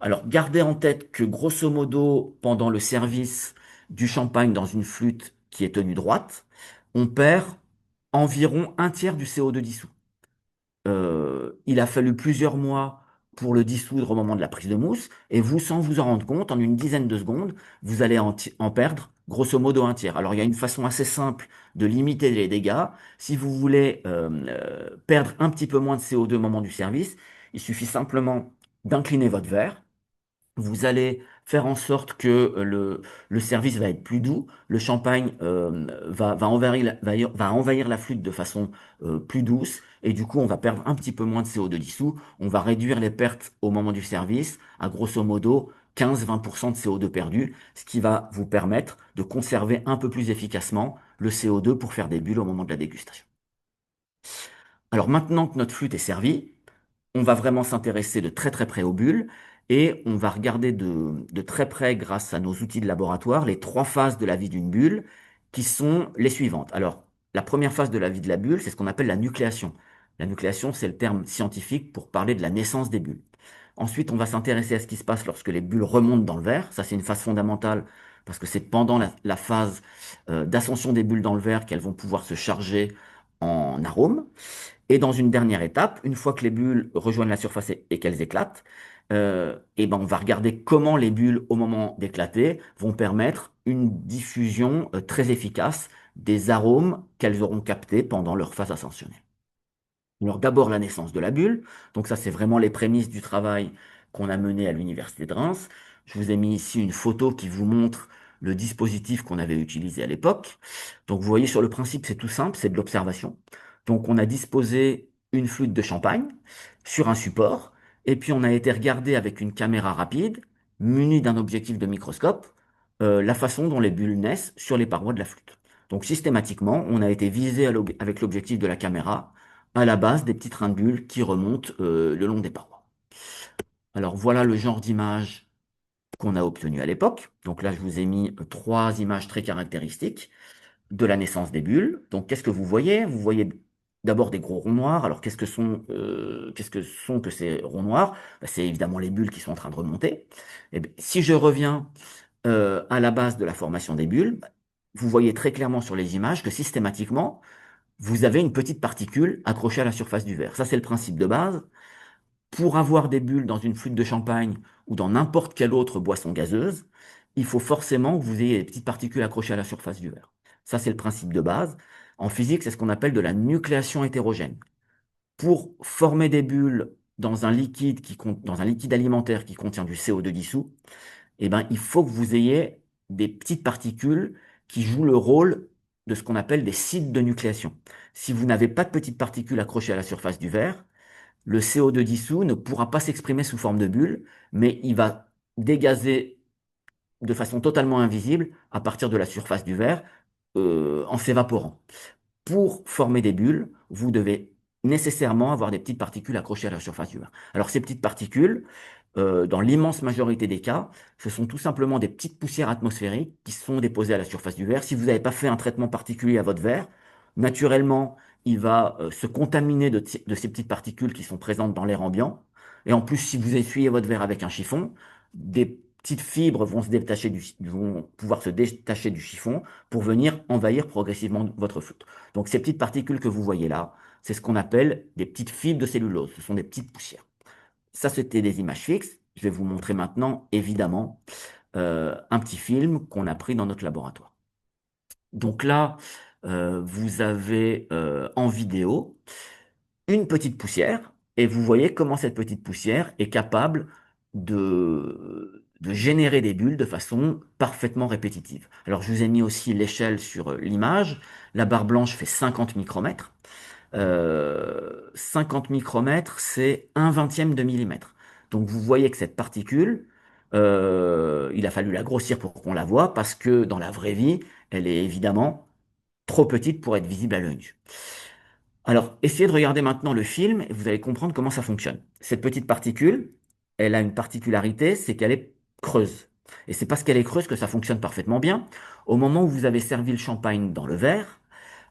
Alors, gardez en tête que grosso modo, pendant le service du champagne dans une flûte qui est tenue droite, on perd environ un tiers du CO2 dissous. Il a fallu plusieurs mois pour le dissoudre au moment de la prise de mousse, et vous, sans vous en rendre compte, en une dizaine de secondes, vous allez en perdre grosso modo un tiers. Alors, il y a une façon assez simple de limiter les dégâts. Si vous voulez perdre un petit peu moins de CO2 au moment du service, il suffit simplement d'incliner votre verre. Vous allez faire en sorte que le service va être plus doux, le champagne va envahir la flûte de façon plus douce, et du coup on va perdre un petit peu moins de CO2 dissous, on va réduire les pertes au moment du service à grosso modo 15-20% de CO2 perdu, ce qui va vous permettre de conserver un peu plus efficacement le CO2 pour faire des bulles au moment de la dégustation. Alors maintenant que notre flûte est servie, on va vraiment s'intéresser de très très près aux bulles et on va regarder de très près, grâce à nos outils de laboratoire, les trois phases de la vie d'une bulle qui sont les suivantes. Alors, la première phase de la vie de la bulle, c'est ce qu'on appelle la nucléation. La nucléation, c'est le terme scientifique pour parler de la naissance des bulles. Ensuite, on va s'intéresser à ce qui se passe lorsque les bulles remontent dans le verre. Ça, c'est une phase fondamentale parce que c'est pendant la phase d'ascension des bulles dans le verre qu'elles vont pouvoir se charger en arômes. Et dans une dernière étape, une fois que les bulles rejoignent la surface et qu'elles éclatent, et ben on va regarder comment les bulles, au moment d'éclater, vont permettre une diffusion très efficace des arômes qu'elles auront captés pendant leur phase ascensionnelle. Alors d'abord la naissance de la bulle, donc ça c'est vraiment les prémices du travail qu'on a mené à l'université de Reims. Je vous ai mis ici une photo qui vous montre le dispositif qu'on avait utilisé à l'époque. Donc vous voyez sur le principe c'est tout simple, c'est de l'observation. Donc on a disposé une flûte de champagne sur un support et puis on a été regarder avec une caméra rapide munie d'un objectif de microscope la façon dont les bulles naissent sur les parois de la flûte. Donc systématiquement on a été visé avec l'objectif de la caméra à la base des petits trains de bulles qui remontent le long des parois. Alors voilà le genre d'image qu'on a obtenu à l'époque. Donc là, je vous ai mis trois images très caractéristiques de la naissance des bulles. Donc qu'est-ce que vous voyez? Vous voyez d'abord des gros ronds noirs. Alors qu'est-ce que sont que ces ronds noirs? Ben, c'est évidemment les bulles qui sont en train de remonter. Et bien, si je reviens à la base de la formation des bulles, vous voyez très clairement sur les images que systématiquement, vous avez une petite particule accrochée à la surface du verre. Ça, c'est le principe de base. Pour avoir des bulles dans une flûte de champagne ou dans n'importe quelle autre boisson gazeuse, il faut forcément que vous ayez des petites particules accrochées à la surface du verre. Ça, c'est le principe de base. En physique, c'est ce qu'on appelle de la nucléation hétérogène. Pour former des bulles dans un liquide dans un liquide alimentaire qui contient du CO2 dissous, eh ben, il faut que vous ayez des petites particules qui jouent le rôle de ce qu'on appelle des sites de nucléation. Si vous n'avez pas de petites particules accrochées à la surface du verre, le CO2 dissous ne pourra pas s'exprimer sous forme de bulle, mais il va dégazer de façon totalement invisible à partir de la surface du verre en s'évaporant. Pour former des bulles, vous devez nécessairement avoir des petites particules accrochées à la surface du verre. Alors ces petites particules, dans l'immense majorité des cas, ce sont tout simplement des petites poussières atmosphériques qui sont déposées à la surface du verre. Si vous n'avez pas fait un traitement particulier à votre verre, naturellement, il va se contaminer de ces petites particules qui sont présentes dans l'air ambiant. Et en plus, si vous essuyez votre verre avec un chiffon, des petites fibres vont pouvoir se détacher du chiffon pour venir envahir progressivement votre flûte. Donc ces petites particules que vous voyez là, c'est ce qu'on appelle des petites fibres de cellulose. Ce sont des petites poussières. Ça, c'était des images fixes. Je vais vous montrer maintenant, évidemment, un petit film qu'on a pris dans notre laboratoire. Donc là, vous avez en vidéo une petite poussière et vous voyez comment cette petite poussière est capable de générer des bulles de façon parfaitement répétitive. Alors, je vous ai mis aussi l'échelle sur l'image. La barre blanche fait 50 micromètres. 50 micromètres, c'est un vingtième de millimètre. Donc vous voyez que cette particule, il a fallu la grossir pour qu'on la voie, parce que dans la vraie vie, elle est évidemment trop petite pour être visible à l'œil nu. Alors, essayez de regarder maintenant le film et vous allez comprendre comment ça fonctionne. Cette petite particule, elle a une particularité, c'est qu'elle est creuse. Et c'est parce qu'elle est creuse que ça fonctionne parfaitement bien. Au moment où vous avez servi le champagne dans le verre,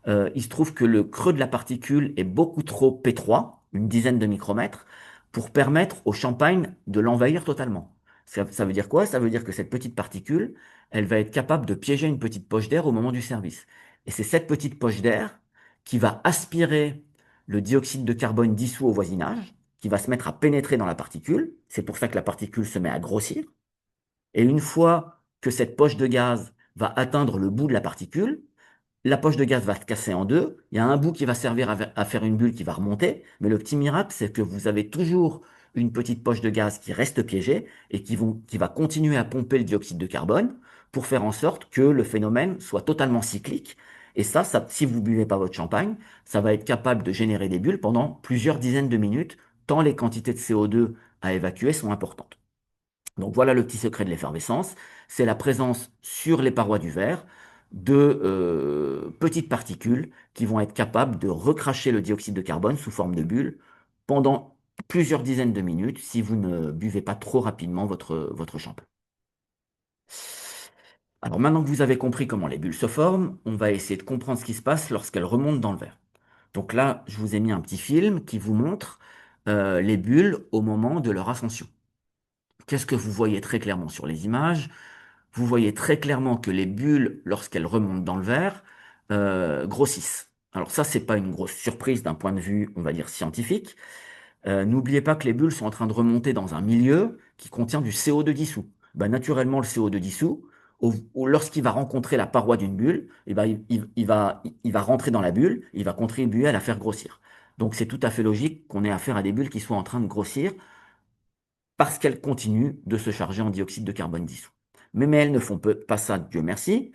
il se trouve que le creux de la particule est beaucoup trop étroit, une dizaine de micromètres, pour permettre au champagne de l'envahir totalement. Ça veut dire quoi? Ça veut dire que cette petite particule, elle va être capable de piéger une petite poche d'air au moment du service. Et c'est cette petite poche d'air qui va aspirer le dioxyde de carbone dissous au voisinage, qui va se mettre à pénétrer dans la particule. C'est pour ça que la particule se met à grossir. Et une fois que cette poche de gaz va atteindre le bout de la particule, la poche de gaz va se casser en deux. Il y a un bout qui va servir à faire une bulle qui va remonter. Mais le petit miracle, c'est que vous avez toujours une petite poche de gaz qui reste piégée et qui va continuer à pomper le dioxyde de carbone pour faire en sorte que le phénomène soit totalement cyclique. Et si vous ne buvez pas votre champagne, ça va être capable de générer des bulles pendant plusieurs dizaines de minutes, tant les quantités de CO2 à évacuer sont importantes. Donc voilà le petit secret de l'effervescence, c'est la présence sur les parois du verre de petites particules qui vont être capables de recracher le dioxyde de carbone sous forme de bulles pendant plusieurs dizaines de minutes si vous ne buvez pas trop rapidement votre champagne. Alors maintenant que vous avez compris comment les bulles se forment, on va essayer de comprendre ce qui se passe lorsqu'elles remontent dans le verre. Donc là, je vous ai mis un petit film qui vous montre les bulles au moment de leur ascension. Qu'est-ce que vous voyez très clairement sur les images? Vous voyez très clairement que les bulles, lorsqu'elles remontent dans le verre, grossissent. Alors ça, c'est pas une grosse surprise d'un point de vue, on va dire, scientifique. N'oubliez pas que les bulles sont en train de remonter dans un milieu qui contient du CO2 dissous. Ben, naturellement, le CO2 dissous, lorsqu'il va rencontrer la paroi d'une bulle, eh ben, il va rentrer dans la bulle, il va contribuer à la faire grossir. Donc c'est tout à fait logique qu'on ait affaire à des bulles qui soient en train de grossir parce qu'elles continuent de se charger en dioxyde de carbone dissous. Mais elles ne font pas ça, Dieu merci.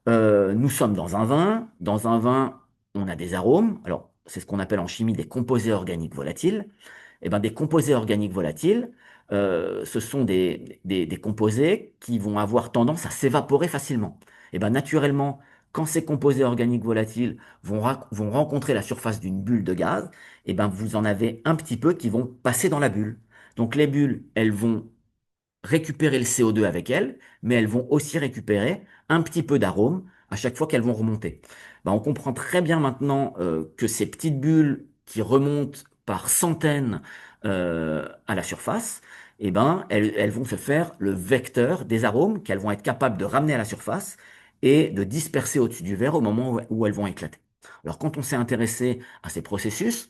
Nous sommes dans un vin. Dans un vin, on a des arômes. Alors, c'est ce qu'on appelle en chimie des composés organiques volatiles. Eh ben, des composés organiques volatiles, ce sont des composés qui vont avoir tendance à s'évaporer facilement. Et ben, naturellement, quand ces composés organiques volatiles vont rencontrer la surface d'une bulle de gaz, eh ben, vous en avez un petit peu qui vont passer dans la bulle. Donc les bulles, elles vont récupérer le CO2 avec elles, mais elles vont aussi récupérer un petit peu d'arôme à chaque fois qu'elles vont remonter. Ben, on comprend très bien maintenant que ces petites bulles qui remontent par centaines à la surface, eh ben, elles vont se faire le vecteur des arômes qu'elles vont être capables de ramener à la surface et de disperser au-dessus du verre au moment où elles vont éclater. Alors quand on s'est intéressé à ces processus,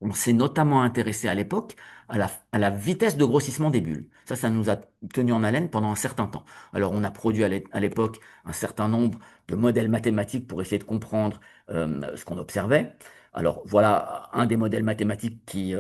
on s'est notamment intéressé à l'époque à la vitesse de grossissement des bulles. Ça nous a tenu en haleine pendant un certain temps. Alors, on a produit à l'époque un certain nombre de modèles mathématiques pour essayer de comprendre ce qu'on observait. Alors, voilà un des modèles mathématiques qui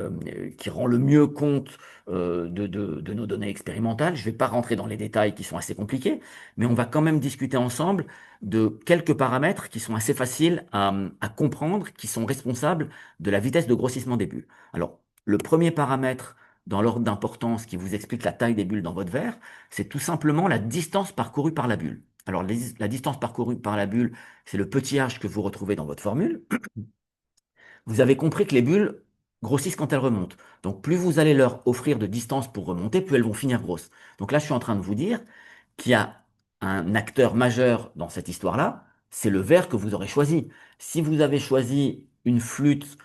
rend le mieux compte de nos données expérimentales. Je ne vais pas rentrer dans les détails qui sont assez compliqués, mais on va quand même discuter ensemble de quelques paramètres qui sont assez faciles à comprendre, qui sont responsables de la vitesse de grossissement des bulles. Alors, le premier paramètre dans l'ordre d'importance qui vous explique la taille des bulles dans votre verre, c'est tout simplement la distance parcourue par la bulle. Alors, la distance parcourue par la bulle, c'est le petit h que vous retrouvez dans votre formule. Vous avez compris que les bulles grossissent quand elles remontent. Donc, plus vous allez leur offrir de distance pour remonter, plus elles vont finir grosses. Donc là, je suis en train de vous dire qu'il y a un acteur majeur dans cette histoire-là, c'est le verre que vous aurez choisi. Si vous avez choisi une flûte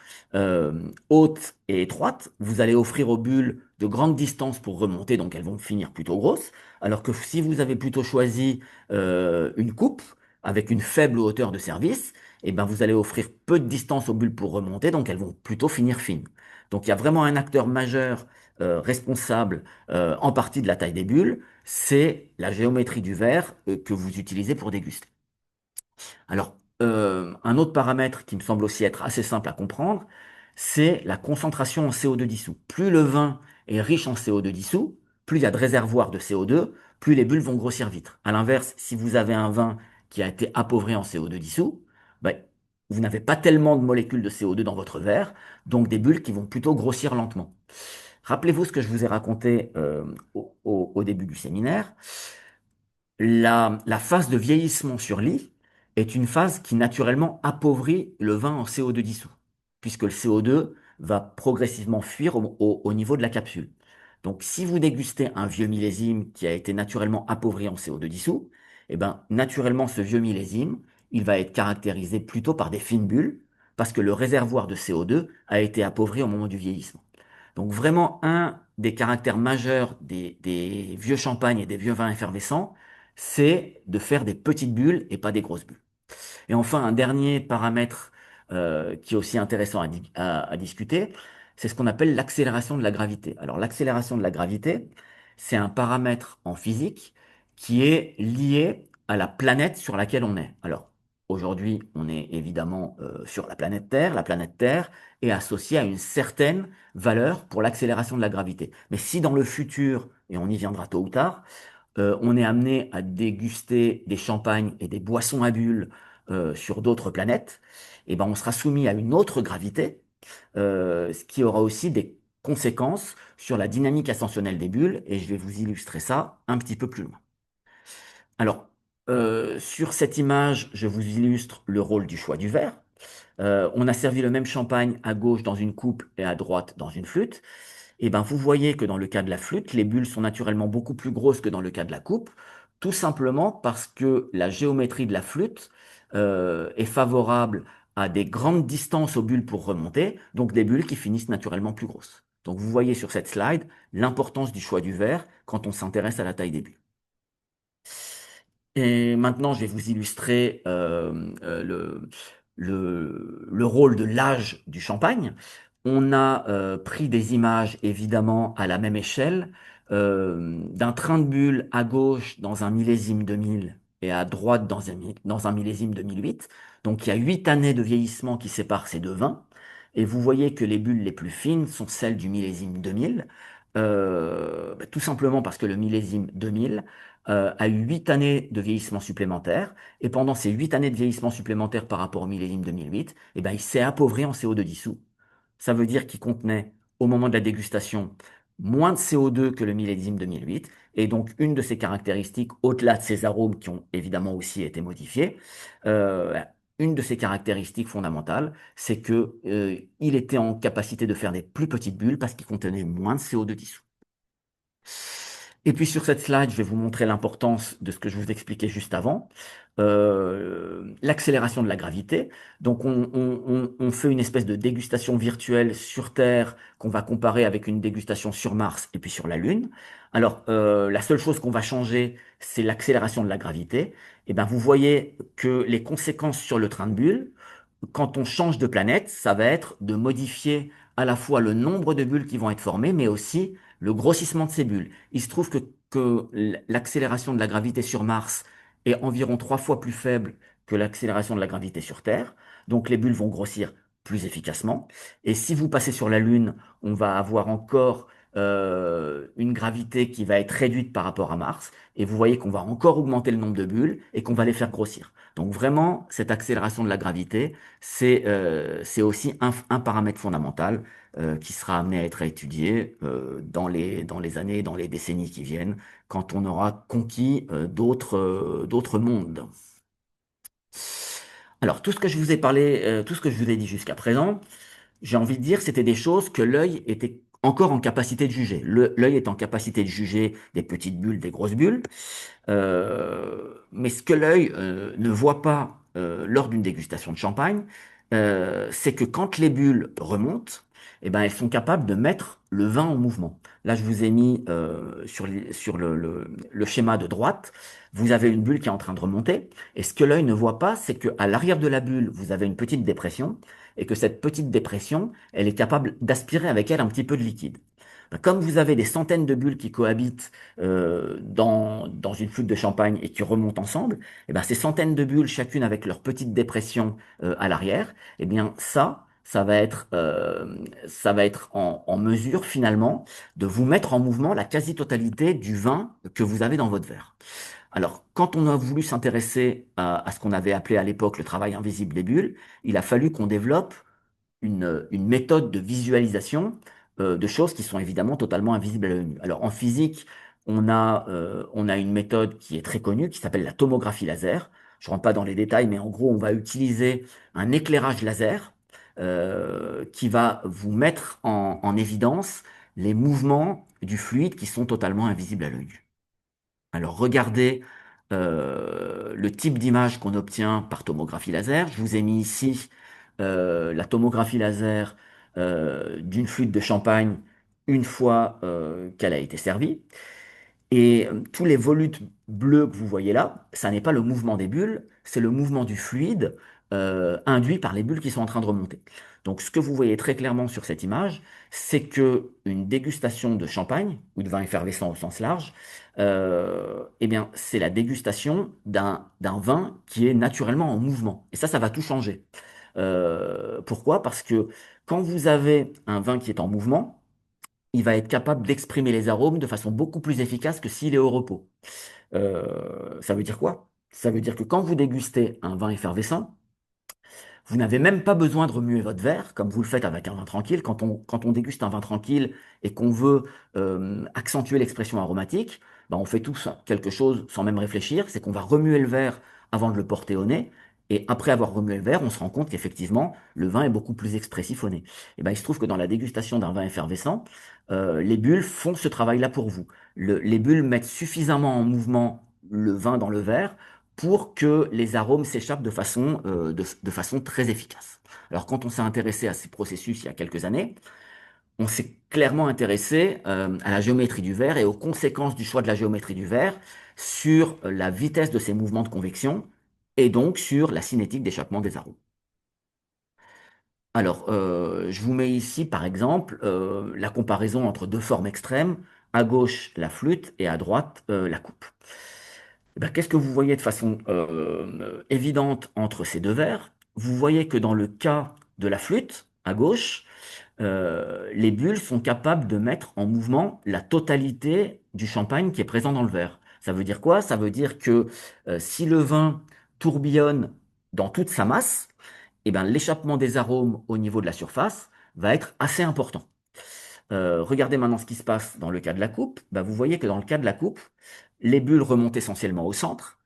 haute et étroite, vous allez offrir aux bulles de grandes distances pour remonter, donc elles vont finir plutôt grosses. Alors que si vous avez plutôt choisi une coupe avec une faible hauteur de service, eh ben vous allez offrir peu de distance aux bulles pour remonter, donc elles vont plutôt finir fines. Donc il y a vraiment un acteur majeur responsable en partie de la taille des bulles, c'est la géométrie du verre que vous utilisez pour déguster. Alors, un autre paramètre qui me semble aussi être assez simple à comprendre, c'est la concentration en CO2 dissous. Plus le vin est riche en CO2 dissous, plus il y a de réservoirs de CO2, plus les bulles vont grossir vite. À l'inverse, si vous avez un vin qui a été appauvri en CO2 dissous, ben, vous n'avez pas tellement de molécules de CO2 dans votre verre, donc des bulles qui vont plutôt grossir lentement. Rappelez-vous ce que je vous ai raconté au début du séminaire. La phase de vieillissement sur lit est une phase qui naturellement appauvrit le vin en CO2 dissous, puisque le CO2 va progressivement fuir au niveau de la capsule. Donc, si vous dégustez un vieux millésime qui a été naturellement appauvri en CO2 dissous, eh ben, naturellement, ce vieux millésime, il va être caractérisé plutôt par des fines bulles, parce que le réservoir de CO2 a été appauvri au moment du vieillissement. Donc vraiment, un des caractères majeurs des vieux champagnes et des vieux vins effervescents, c'est de faire des petites bulles et pas des grosses bulles. Et enfin, un dernier paramètre qui est aussi intéressant à discuter, c'est ce qu'on appelle l'accélération de la gravité. Alors l'accélération de la gravité, c'est un paramètre en physique qui est lié à la planète sur laquelle on est. Alors aujourd'hui, on est évidemment sur la planète Terre. La planète Terre est associée à une certaine valeur pour l'accélération de la gravité. Mais si dans le futur, et on y viendra tôt ou tard, on est amené à déguster des champagnes et des boissons à bulles sur d'autres planètes, et ben on sera soumis à une autre gravité, ce qui aura aussi des conséquences sur la dynamique ascensionnelle des bulles, et je vais vous illustrer ça un petit peu plus loin. Alors, sur cette image, je vous illustre le rôle du choix du verre. On a servi le même champagne à gauche dans une coupe et à droite dans une flûte. Et ben, vous voyez que dans le cas de la flûte, les bulles sont naturellement beaucoup plus grosses que dans le cas de la coupe, tout simplement parce que la géométrie de la flûte est favorable à des grandes distances aux bulles pour remonter, donc des bulles qui finissent naturellement plus grosses. Donc vous voyez sur cette slide l'importance du choix du verre quand on s'intéresse à la taille des bulles. Et maintenant, je vais vous illustrer le rôle de l'âge du champagne. On a pris des images, évidemment, à la même échelle, d'un train de bulles à gauche dans un millésime 2000 et à droite dans un millésime 2008. Donc, il y a 8 années de vieillissement qui séparent ces deux vins. Et vous voyez que les bulles les plus fines sont celles du millésime 2000, tout simplement parce que le millésime 2000 a eu 8 années de vieillissement supplémentaire. Et pendant ces 8 années de vieillissement supplémentaire par rapport au millésime 2008, eh ben, il s'est appauvri en CO2 dissous. Ça veut dire qu'il contenait, au moment de la dégustation, moins de CO2 que le millésime 2008. Et donc, une de ses caractéristiques, au-delà de ses arômes qui ont évidemment aussi été modifiés, euh, une de ses caractéristiques fondamentales, c'est que, il était en capacité de faire des plus petites bulles parce qu'il contenait moins de CO2 dissous. Et puis sur cette slide, je vais vous montrer l'importance de ce que je vous expliquais juste avant, l'accélération de la gravité. Donc on fait une espèce de dégustation virtuelle sur Terre qu'on va comparer avec une dégustation sur Mars et puis sur la Lune. Alors la seule chose qu'on va changer, c'est l'accélération de la gravité. Et ben vous voyez que les conséquences sur le train de bulles, quand on change de planète, ça va être de modifier à la fois le nombre de bulles qui vont être formées, mais aussi le grossissement de ces bulles. Il se trouve que l'accélération de la gravité sur Mars est environ 3 fois plus faible que l'accélération de la gravité sur Terre. Donc les bulles vont grossir plus efficacement. Et si vous passez sur la Lune, on va avoir encore une gravité qui va être réduite par rapport à Mars. Et vous voyez qu'on va encore augmenter le nombre de bulles et qu'on va les faire grossir. Donc vraiment, cette accélération de la gravité, c'est aussi un paramètre fondamental qui sera amené à être étudié dans les années, dans les décennies qui viennent, quand on aura conquis d'autres mondes. Alors, tout ce que je vous ai parlé, tout ce que je vous ai dit jusqu'à présent, j'ai envie de dire, c'était des choses que l'œil était encore en capacité de juger. L'œil est en capacité de juger des petites bulles, des grosses bulles. Mais ce que l'œil ne voit pas lors d'une dégustation de champagne, c'est que quand les bulles remontent, eh ben, elles sont capables de mettre le vin en mouvement. Là, je vous ai mis sur le schéma de droite, vous avez une bulle qui est en train de remonter. Et ce que l'œil ne voit pas, c'est qu'à l'arrière de la bulle, vous avez une petite dépression et que cette petite dépression, elle est capable d'aspirer avec elle un petit peu de liquide. Ben, comme vous avez des centaines de bulles qui cohabitent dans une flûte de champagne et qui remontent ensemble, et ben, ces centaines de bulles, chacune avec leur petite dépression à l'arrière, eh bien ça va être en mesure finalement de vous mettre en mouvement la quasi-totalité du vin que vous avez dans votre verre. Alors, quand on a voulu s'intéresser à ce qu'on avait appelé à l'époque le travail invisible des bulles, il a fallu qu'on développe une méthode de visualisation de choses qui sont évidemment totalement invisibles à l'œil nu. Alors en physique, on a une méthode qui est très connue qui s'appelle la tomographie laser. Je ne rentre pas dans les détails, mais en gros, on va utiliser un éclairage laser qui va vous mettre en évidence les mouvements du fluide qui sont totalement invisibles à l'œil nu. Alors regardez le type d'image qu'on obtient par tomographie laser. Je vous ai mis ici la tomographie laser d'une flûte de champagne une fois qu'elle a été servie. Et tous les volutes bleus que vous voyez là, ça n'est pas le mouvement des bulles, c'est le mouvement du fluide induit par les bulles qui sont en train de remonter. Donc ce que vous voyez très clairement sur cette image, c'est que une dégustation de champagne ou de vin effervescent au sens large, eh bien c'est la dégustation d'un vin qui est naturellement en mouvement. Et ça va tout changer. Pourquoi? Parce que quand vous avez un vin qui est en mouvement, il va être capable d'exprimer les arômes de façon beaucoup plus efficace que s'il est au repos. Ça veut dire quoi? Ça veut dire que quand vous dégustez un vin effervescent, vous n'avez même pas besoin de remuer votre verre, comme vous le faites avec un vin tranquille. Quand on déguste un vin tranquille et qu'on veut accentuer l'expression aromatique, ben on fait tous quelque chose sans même réfléchir, c'est qu'on va remuer le verre avant de le porter au nez. Et après avoir remué le verre, on se rend compte qu'effectivement, le vin est beaucoup plus expressif au nez. Et ben, il se trouve que dans la dégustation d'un vin effervescent, les bulles font ce travail-là pour vous. Les bulles mettent suffisamment en mouvement le vin dans le verre pour que les arômes s'échappent de façon très efficace. Alors, quand on s'est intéressé à ces processus il y a quelques années, on s'est clairement intéressé à la géométrie du verre et aux conséquences du choix de la géométrie du verre sur la vitesse de ces mouvements de convection et donc sur la cinétique d'échappement des arômes. Alors, je vous mets ici, par exemple, la comparaison entre deux formes extrêmes, à gauche la flûte et à droite la coupe. Eh ben, qu'est-ce que vous voyez de façon évidente entre ces deux verres? Vous voyez que dans le cas de la flûte, à gauche, les bulles sont capables de mettre en mouvement la totalité du champagne qui est présent dans le verre. Ça veut dire quoi? Ça veut dire que si le vin tourbillonne dans toute sa masse, eh ben, l'échappement des arômes au niveau de la surface va être assez important. Regardez maintenant ce qui se passe dans le cas de la coupe. Bah, vous voyez que dans le cas de la coupe, les bulles remontent essentiellement au centre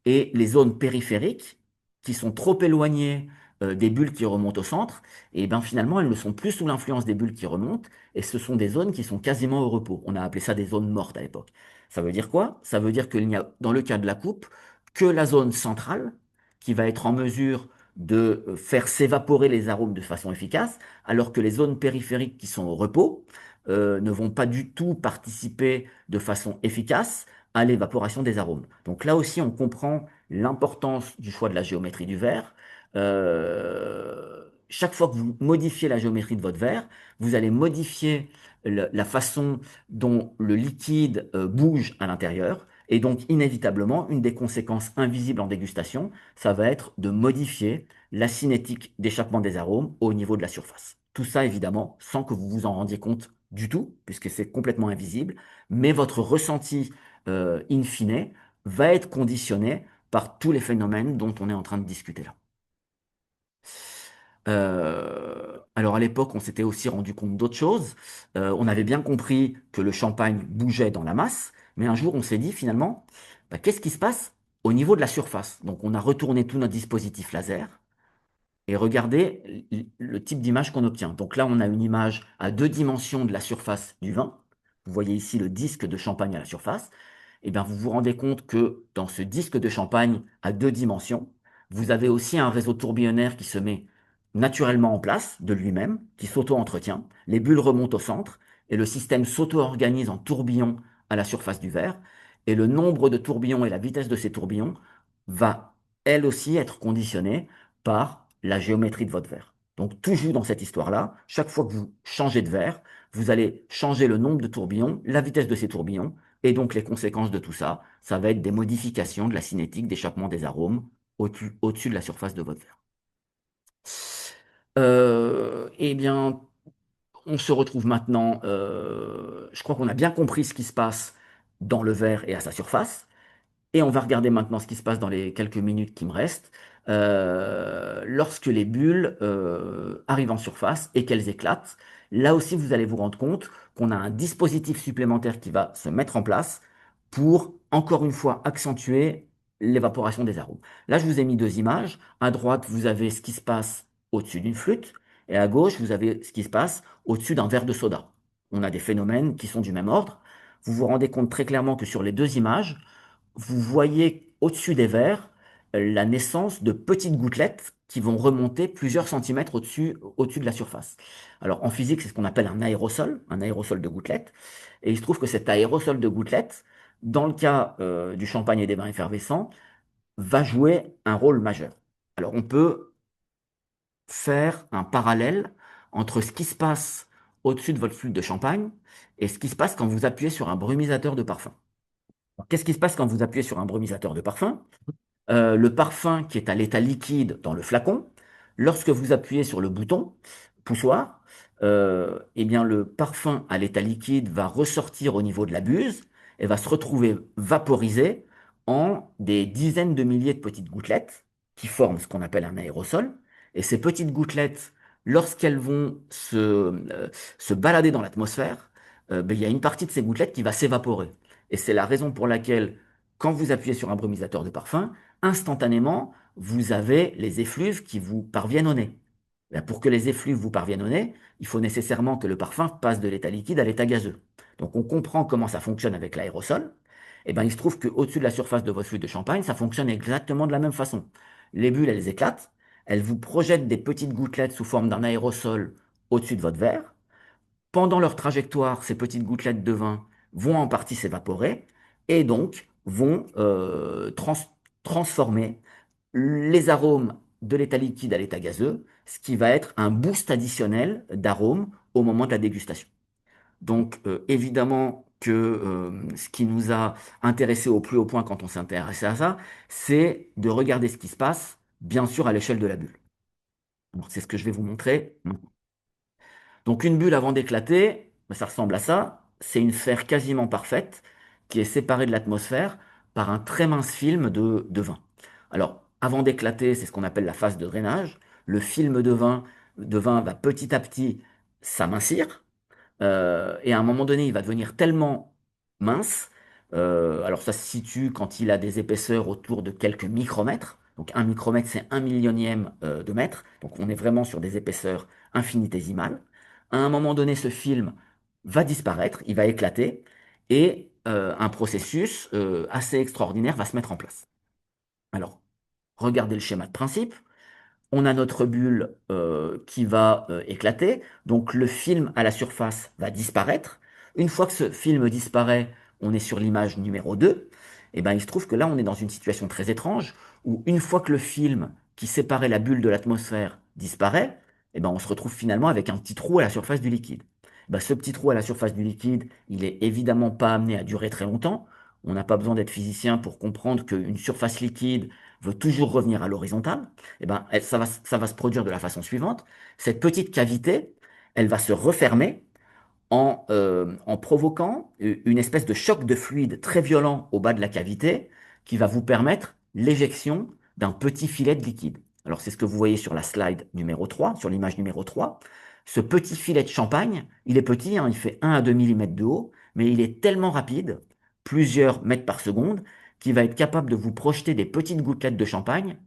et les zones périphériques, qui sont trop éloignées des bulles qui remontent au centre, et ben finalement, elles ne sont plus sous l'influence des bulles qui remontent et ce sont des zones qui sont quasiment au repos. On a appelé ça des zones mortes à l'époque. Ça veut dire quoi? Ça veut dire qu'il n'y a, dans le cas de la coupe, que la zone centrale qui va être en mesure de faire s'évaporer les arômes de façon efficace, alors que les zones périphériques qui sont au repos, ne vont pas du tout participer de façon efficace à l'évaporation des arômes. Donc là aussi, on comprend l'importance du choix de la géométrie du verre. Chaque fois que vous modifiez la géométrie de votre verre, vous allez modifier la façon dont le liquide bouge à l'intérieur. Et donc, inévitablement, une des conséquences invisibles en dégustation, ça va être de modifier la cinétique d'échappement des arômes au niveau de la surface. Tout ça, évidemment, sans que vous vous en rendiez compte du tout, puisque c'est complètement invisible, mais votre ressenti in fine va être conditionné par tous les phénomènes dont on est en train de discuter là. Alors à l'époque, on s'était aussi rendu compte d'autres choses. On avait bien compris que le champagne bougeait dans la masse, mais un jour, on s'est dit finalement, bah, qu'est-ce qui se passe au niveau de la surface? Donc on a retourné tout notre dispositif laser et regardez le type d'image qu'on obtient. Donc là, on a une image à deux dimensions de la surface du vin. Vous voyez ici le disque de champagne à la surface. Et bien, vous vous rendez compte que dans ce disque de champagne à deux dimensions, vous avez aussi un réseau tourbillonnaire qui se met naturellement en place de lui-même, qui s'auto-entretient. Les bulles remontent au centre et le système s'auto-organise en tourbillons à la surface du verre. Et le nombre de tourbillons et la vitesse de ces tourbillons va elle aussi être conditionné par la géométrie de votre verre. Donc, tout joue dans cette histoire-là. Chaque fois que vous changez de verre, vous allez changer le nombre de tourbillons, la vitesse de ces tourbillons, et donc les conséquences de tout ça, ça va être des modifications de la cinétique d'échappement des arômes au-dessus de la surface de votre verre. Eh bien, on se retrouve maintenant, je crois qu'on a bien compris ce qui se passe dans le verre et à sa surface. Et on va regarder maintenant ce qui se passe dans les quelques minutes qui me restent. Lorsque les bulles arrivent en surface et qu'elles éclatent, là aussi vous allez vous rendre compte qu'on a un dispositif supplémentaire qui va se mettre en place pour, encore une fois, accentuer l'évaporation des arômes. Là, je vous ai mis deux images. À droite, vous avez ce qui se passe au-dessus d'une flûte, et à gauche, vous avez ce qui se passe au-dessus d'un verre de soda. On a des phénomènes qui sont du même ordre. Vous vous rendez compte très clairement que sur les deux images, vous voyez au-dessus des verres la naissance de petites gouttelettes qui vont remonter plusieurs centimètres au-dessus de la surface. Alors en physique, c'est ce qu'on appelle un aérosol de gouttelettes. Et il se trouve que cet aérosol de gouttelettes, dans le cas du champagne et des vins effervescents, va jouer un rôle majeur. Alors on peut faire un parallèle entre ce qui se passe au-dessus de votre flûte de champagne et ce qui se passe quand vous appuyez sur un brumisateur de parfum. Qu'est-ce qui se passe quand vous appuyez sur un brumisateur de parfum? Le parfum qui est à l'état liquide dans le flacon, lorsque vous appuyez sur le bouton poussoir, eh bien le parfum à l'état liquide va ressortir au niveau de la buse et va se retrouver vaporisé en des dizaines de milliers de petites gouttelettes qui forment ce qu'on appelle un aérosol. Et ces petites gouttelettes, lorsqu'elles vont se balader dans l'atmosphère, ben, il y a une partie de ces gouttelettes qui va s'évaporer. Et c'est la raison pour laquelle, quand vous appuyez sur un brumisateur de parfum, instantanément, vous avez les effluves qui vous parviennent au nez. Ben, pour que les effluves vous parviennent au nez, il faut nécessairement que le parfum passe de l'état liquide à l'état gazeux. Donc on comprend comment ça fonctionne avec l'aérosol. Et ben, il se trouve qu'au-dessus de la surface de votre flûte de champagne, ça fonctionne exactement de la même façon. Les bulles, elles éclatent, elles vous projettent des petites gouttelettes sous forme d'un aérosol au-dessus de votre verre. Pendant leur trajectoire, ces petites gouttelettes de vin vont en partie s'évaporer et donc vont transformer les arômes de l'état liquide à l'état gazeux, ce qui va être un boost additionnel d'arômes au moment de la dégustation. Donc évidemment que ce qui nous a intéressé au plus haut point quand on s'est intéressé à ça, c'est de regarder ce qui se passe, bien sûr, à l'échelle de la bulle. Alors, c'est ce que je vais vous montrer. Donc une bulle avant d'éclater, ben, ça ressemble à ça. C'est une sphère quasiment parfaite qui est séparée de l'atmosphère par un très mince film de vin. Alors avant d'éclater, c'est ce qu'on appelle la phase de drainage. Le film de vin va petit à petit s'amincir. Et à un moment donné, il va devenir tellement mince. Alors ça se situe quand il a des épaisseurs autour de quelques micromètres. Donc un micromètre, c'est un millionième de mètre. Donc on est vraiment sur des épaisseurs infinitésimales. À un moment donné, ce film va disparaître, il va éclater, et un processus assez extraordinaire va se mettre en place. Alors, regardez le schéma de principe. On a notre bulle qui va éclater, donc le film à la surface va disparaître. Une fois que ce film disparaît, on est sur l'image numéro 2. Et ben, il se trouve que là, on est dans une situation très étrange, où une fois que le film qui séparait la bulle de l'atmosphère disparaît, et ben, on se retrouve finalement avec un petit trou à la surface du liquide. Ben, ce petit trou à la surface du liquide, il est évidemment pas amené à durer très longtemps. On n'a pas besoin d'être physicien pour comprendre qu'une surface liquide veut toujours revenir à l'horizontale. Eh ben, ça va se produire de la façon suivante. Cette petite cavité, elle va se refermer en provoquant une espèce de choc de fluide très violent au bas de la cavité qui va vous permettre l'éjection d'un petit filet de liquide. Alors, c'est ce que vous voyez sur la slide numéro 3, sur l'image numéro 3. Ce petit filet de champagne, il est petit, hein, il fait 1 à 2 mm de haut, mais il est tellement rapide, plusieurs mètres par seconde, qu'il va être capable de vous projeter des petites gouttelettes de champagne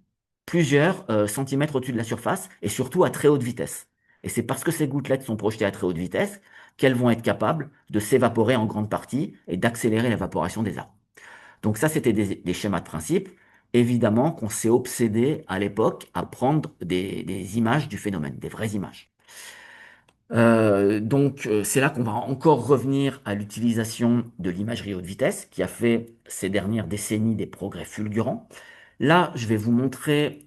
plusieurs centimètres au-dessus de la surface et surtout à très haute vitesse. Et c'est parce que ces gouttelettes sont projetées à très haute vitesse qu'elles vont être capables de s'évaporer en grande partie et d'accélérer l'évaporation des arbres. Donc ça, c'était des schémas de principe. Évidemment qu'on s'est obsédé à l'époque à prendre des images du phénomène, des vraies images. Donc c'est là qu'on va encore revenir à l'utilisation de l'imagerie haute vitesse qui a fait ces dernières décennies des progrès fulgurants. Là, je vais vous montrer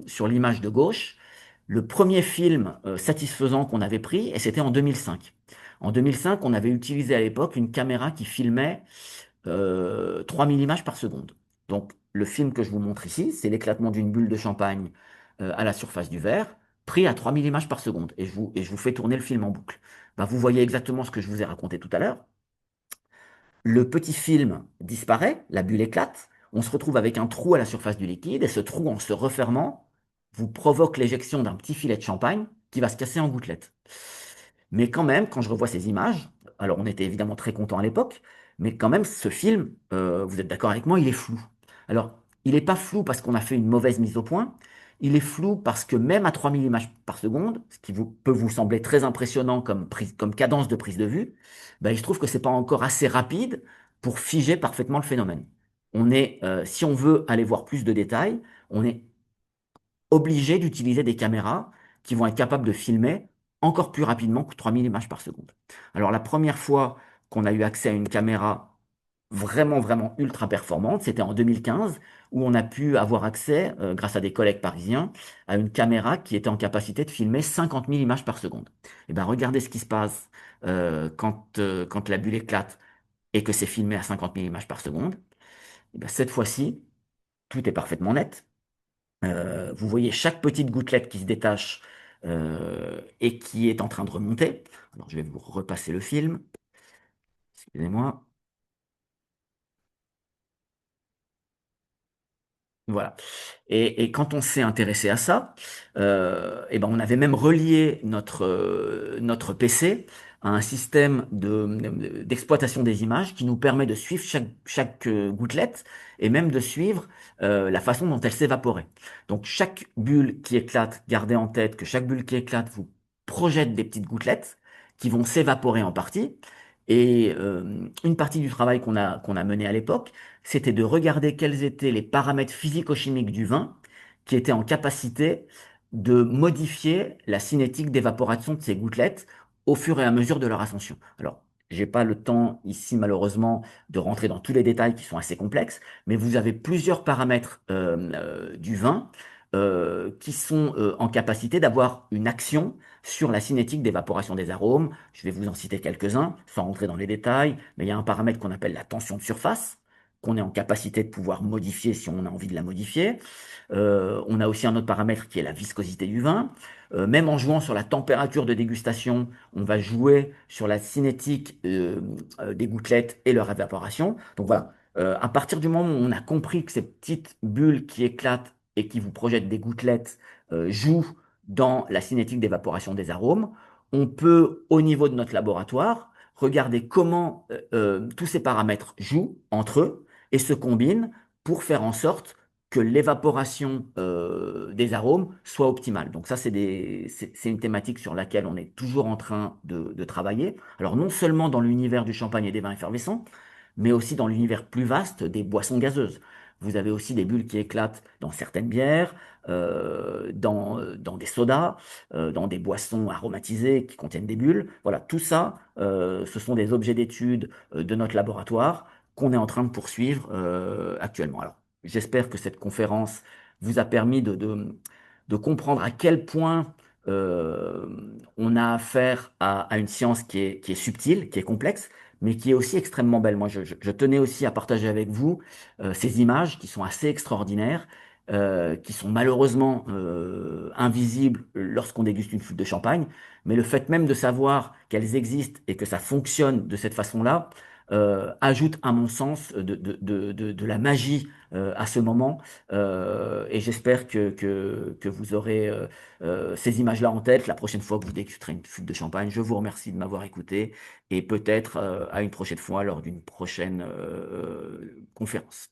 sur l'image de gauche le premier film satisfaisant qu'on avait pris, et c'était en 2005. En 2005, on avait utilisé à l'époque une caméra qui filmait 3000 images par seconde. Donc, le film que je vous montre ici, c'est l'éclatement d'une bulle de champagne à la surface du verre, pris à 3000 images par seconde. Et je vous fais tourner le film en boucle. Ben, vous voyez exactement ce que je vous ai raconté tout à l'heure. Le petit film disparaît, la bulle éclate, on se retrouve avec un trou à la surface du liquide, et ce trou, en se refermant, vous provoque l'éjection d'un petit filet de champagne qui va se casser en gouttelettes. Mais quand même, quand je revois ces images, alors on était évidemment très content à l'époque, mais quand même, ce film, vous êtes d'accord avec moi, il est flou. Alors, il n'est pas flou parce qu'on a fait une mauvaise mise au point, il est flou parce que même à 3000 images par seconde, ce qui peut vous sembler très impressionnant comme cadence de prise de vue, ben, il se trouve que c'est pas encore assez rapide pour figer parfaitement le phénomène. Si on veut aller voir plus de détails, on est obligé d'utiliser des caméras qui vont être capables de filmer encore plus rapidement que 3000 images par seconde. Alors la première fois qu'on a eu accès à une caméra vraiment, vraiment ultra performante, c'était en 2015, où on a pu avoir accès, grâce à des collègues parisiens, à une caméra qui était en capacité de filmer 50 000 images par seconde. Et bien regardez ce qui se passe quand la bulle éclate et que c'est filmé à 50 000 images par seconde. Et ben, cette fois-ci, tout est parfaitement net. Vous voyez chaque petite gouttelette qui se détache et qui est en train de remonter. Alors, je vais vous repasser le film. Excusez-moi. Voilà. Et quand on s'est intéressé à ça, eh ben on avait même relié notre PC à un système d'exploitation des images qui nous permet de suivre chaque gouttelette et même de suivre la façon dont elle s'évaporait. Donc chaque bulle qui éclate, gardez en tête que chaque bulle qui éclate vous projette des petites gouttelettes qui vont s'évaporer en partie. Et une partie du travail qu'on a mené à l'époque, c'était de regarder quels étaient les paramètres physico-chimiques du vin qui étaient en capacité de modifier la cinétique d'évaporation de ces gouttelettes au fur et à mesure de leur ascension. Alors, j'ai pas le temps ici, malheureusement, de rentrer dans tous les détails qui sont assez complexes, mais vous avez plusieurs paramètres du vin qui sont en capacité d'avoir une action sur la cinétique d'évaporation des arômes. Je vais vous en citer quelques-uns, sans rentrer dans les détails, mais il y a un paramètre qu'on appelle la tension de surface, qu'on est en capacité de pouvoir modifier si on a envie de la modifier. On a aussi un autre paramètre qui est la viscosité du vin. Même en jouant sur la température de dégustation, on va jouer sur la cinétique des gouttelettes et leur évaporation. Donc voilà, à partir du moment où on a compris que ces petites bulles qui éclatent et qui vous projettent des gouttelettes jouent dans la cinétique d'évaporation des arômes, on peut, au niveau de notre laboratoire, regarder comment tous ces paramètres jouent entre eux et se combinent pour faire en sorte que l'évaporation des arômes soit optimale. Donc ça, c'est une thématique sur laquelle on est toujours en train de travailler. Alors non seulement dans l'univers du champagne et des vins effervescents, mais aussi dans l'univers plus vaste des boissons gazeuses. Vous avez aussi des bulles qui éclatent dans certaines bières, dans des sodas, dans des boissons aromatisées qui contiennent des bulles. Voilà, tout ça, ce sont des objets d'étude de notre laboratoire qu'on est en train de poursuivre actuellement. Alors, j'espère que cette conférence vous a permis de comprendre à quel point euh, on a affaire à une science qui est subtile, qui est complexe, mais qui est aussi extrêmement belle. Moi, je tenais aussi à partager avec vous ces images qui sont assez extraordinaires, qui sont malheureusement invisibles lorsqu'on déguste une flûte de champagne, mais le fait même de savoir qu'elles existent et que ça fonctionne de cette façon-là, ajoute, à mon sens, de la magie à ce moment. Et j'espère que vous aurez ces images-là en tête la prochaine fois que vous dégusterez une flûte de champagne. Je vous remercie de m'avoir écouté et peut-être à une prochaine fois lors d'une prochaine conférence.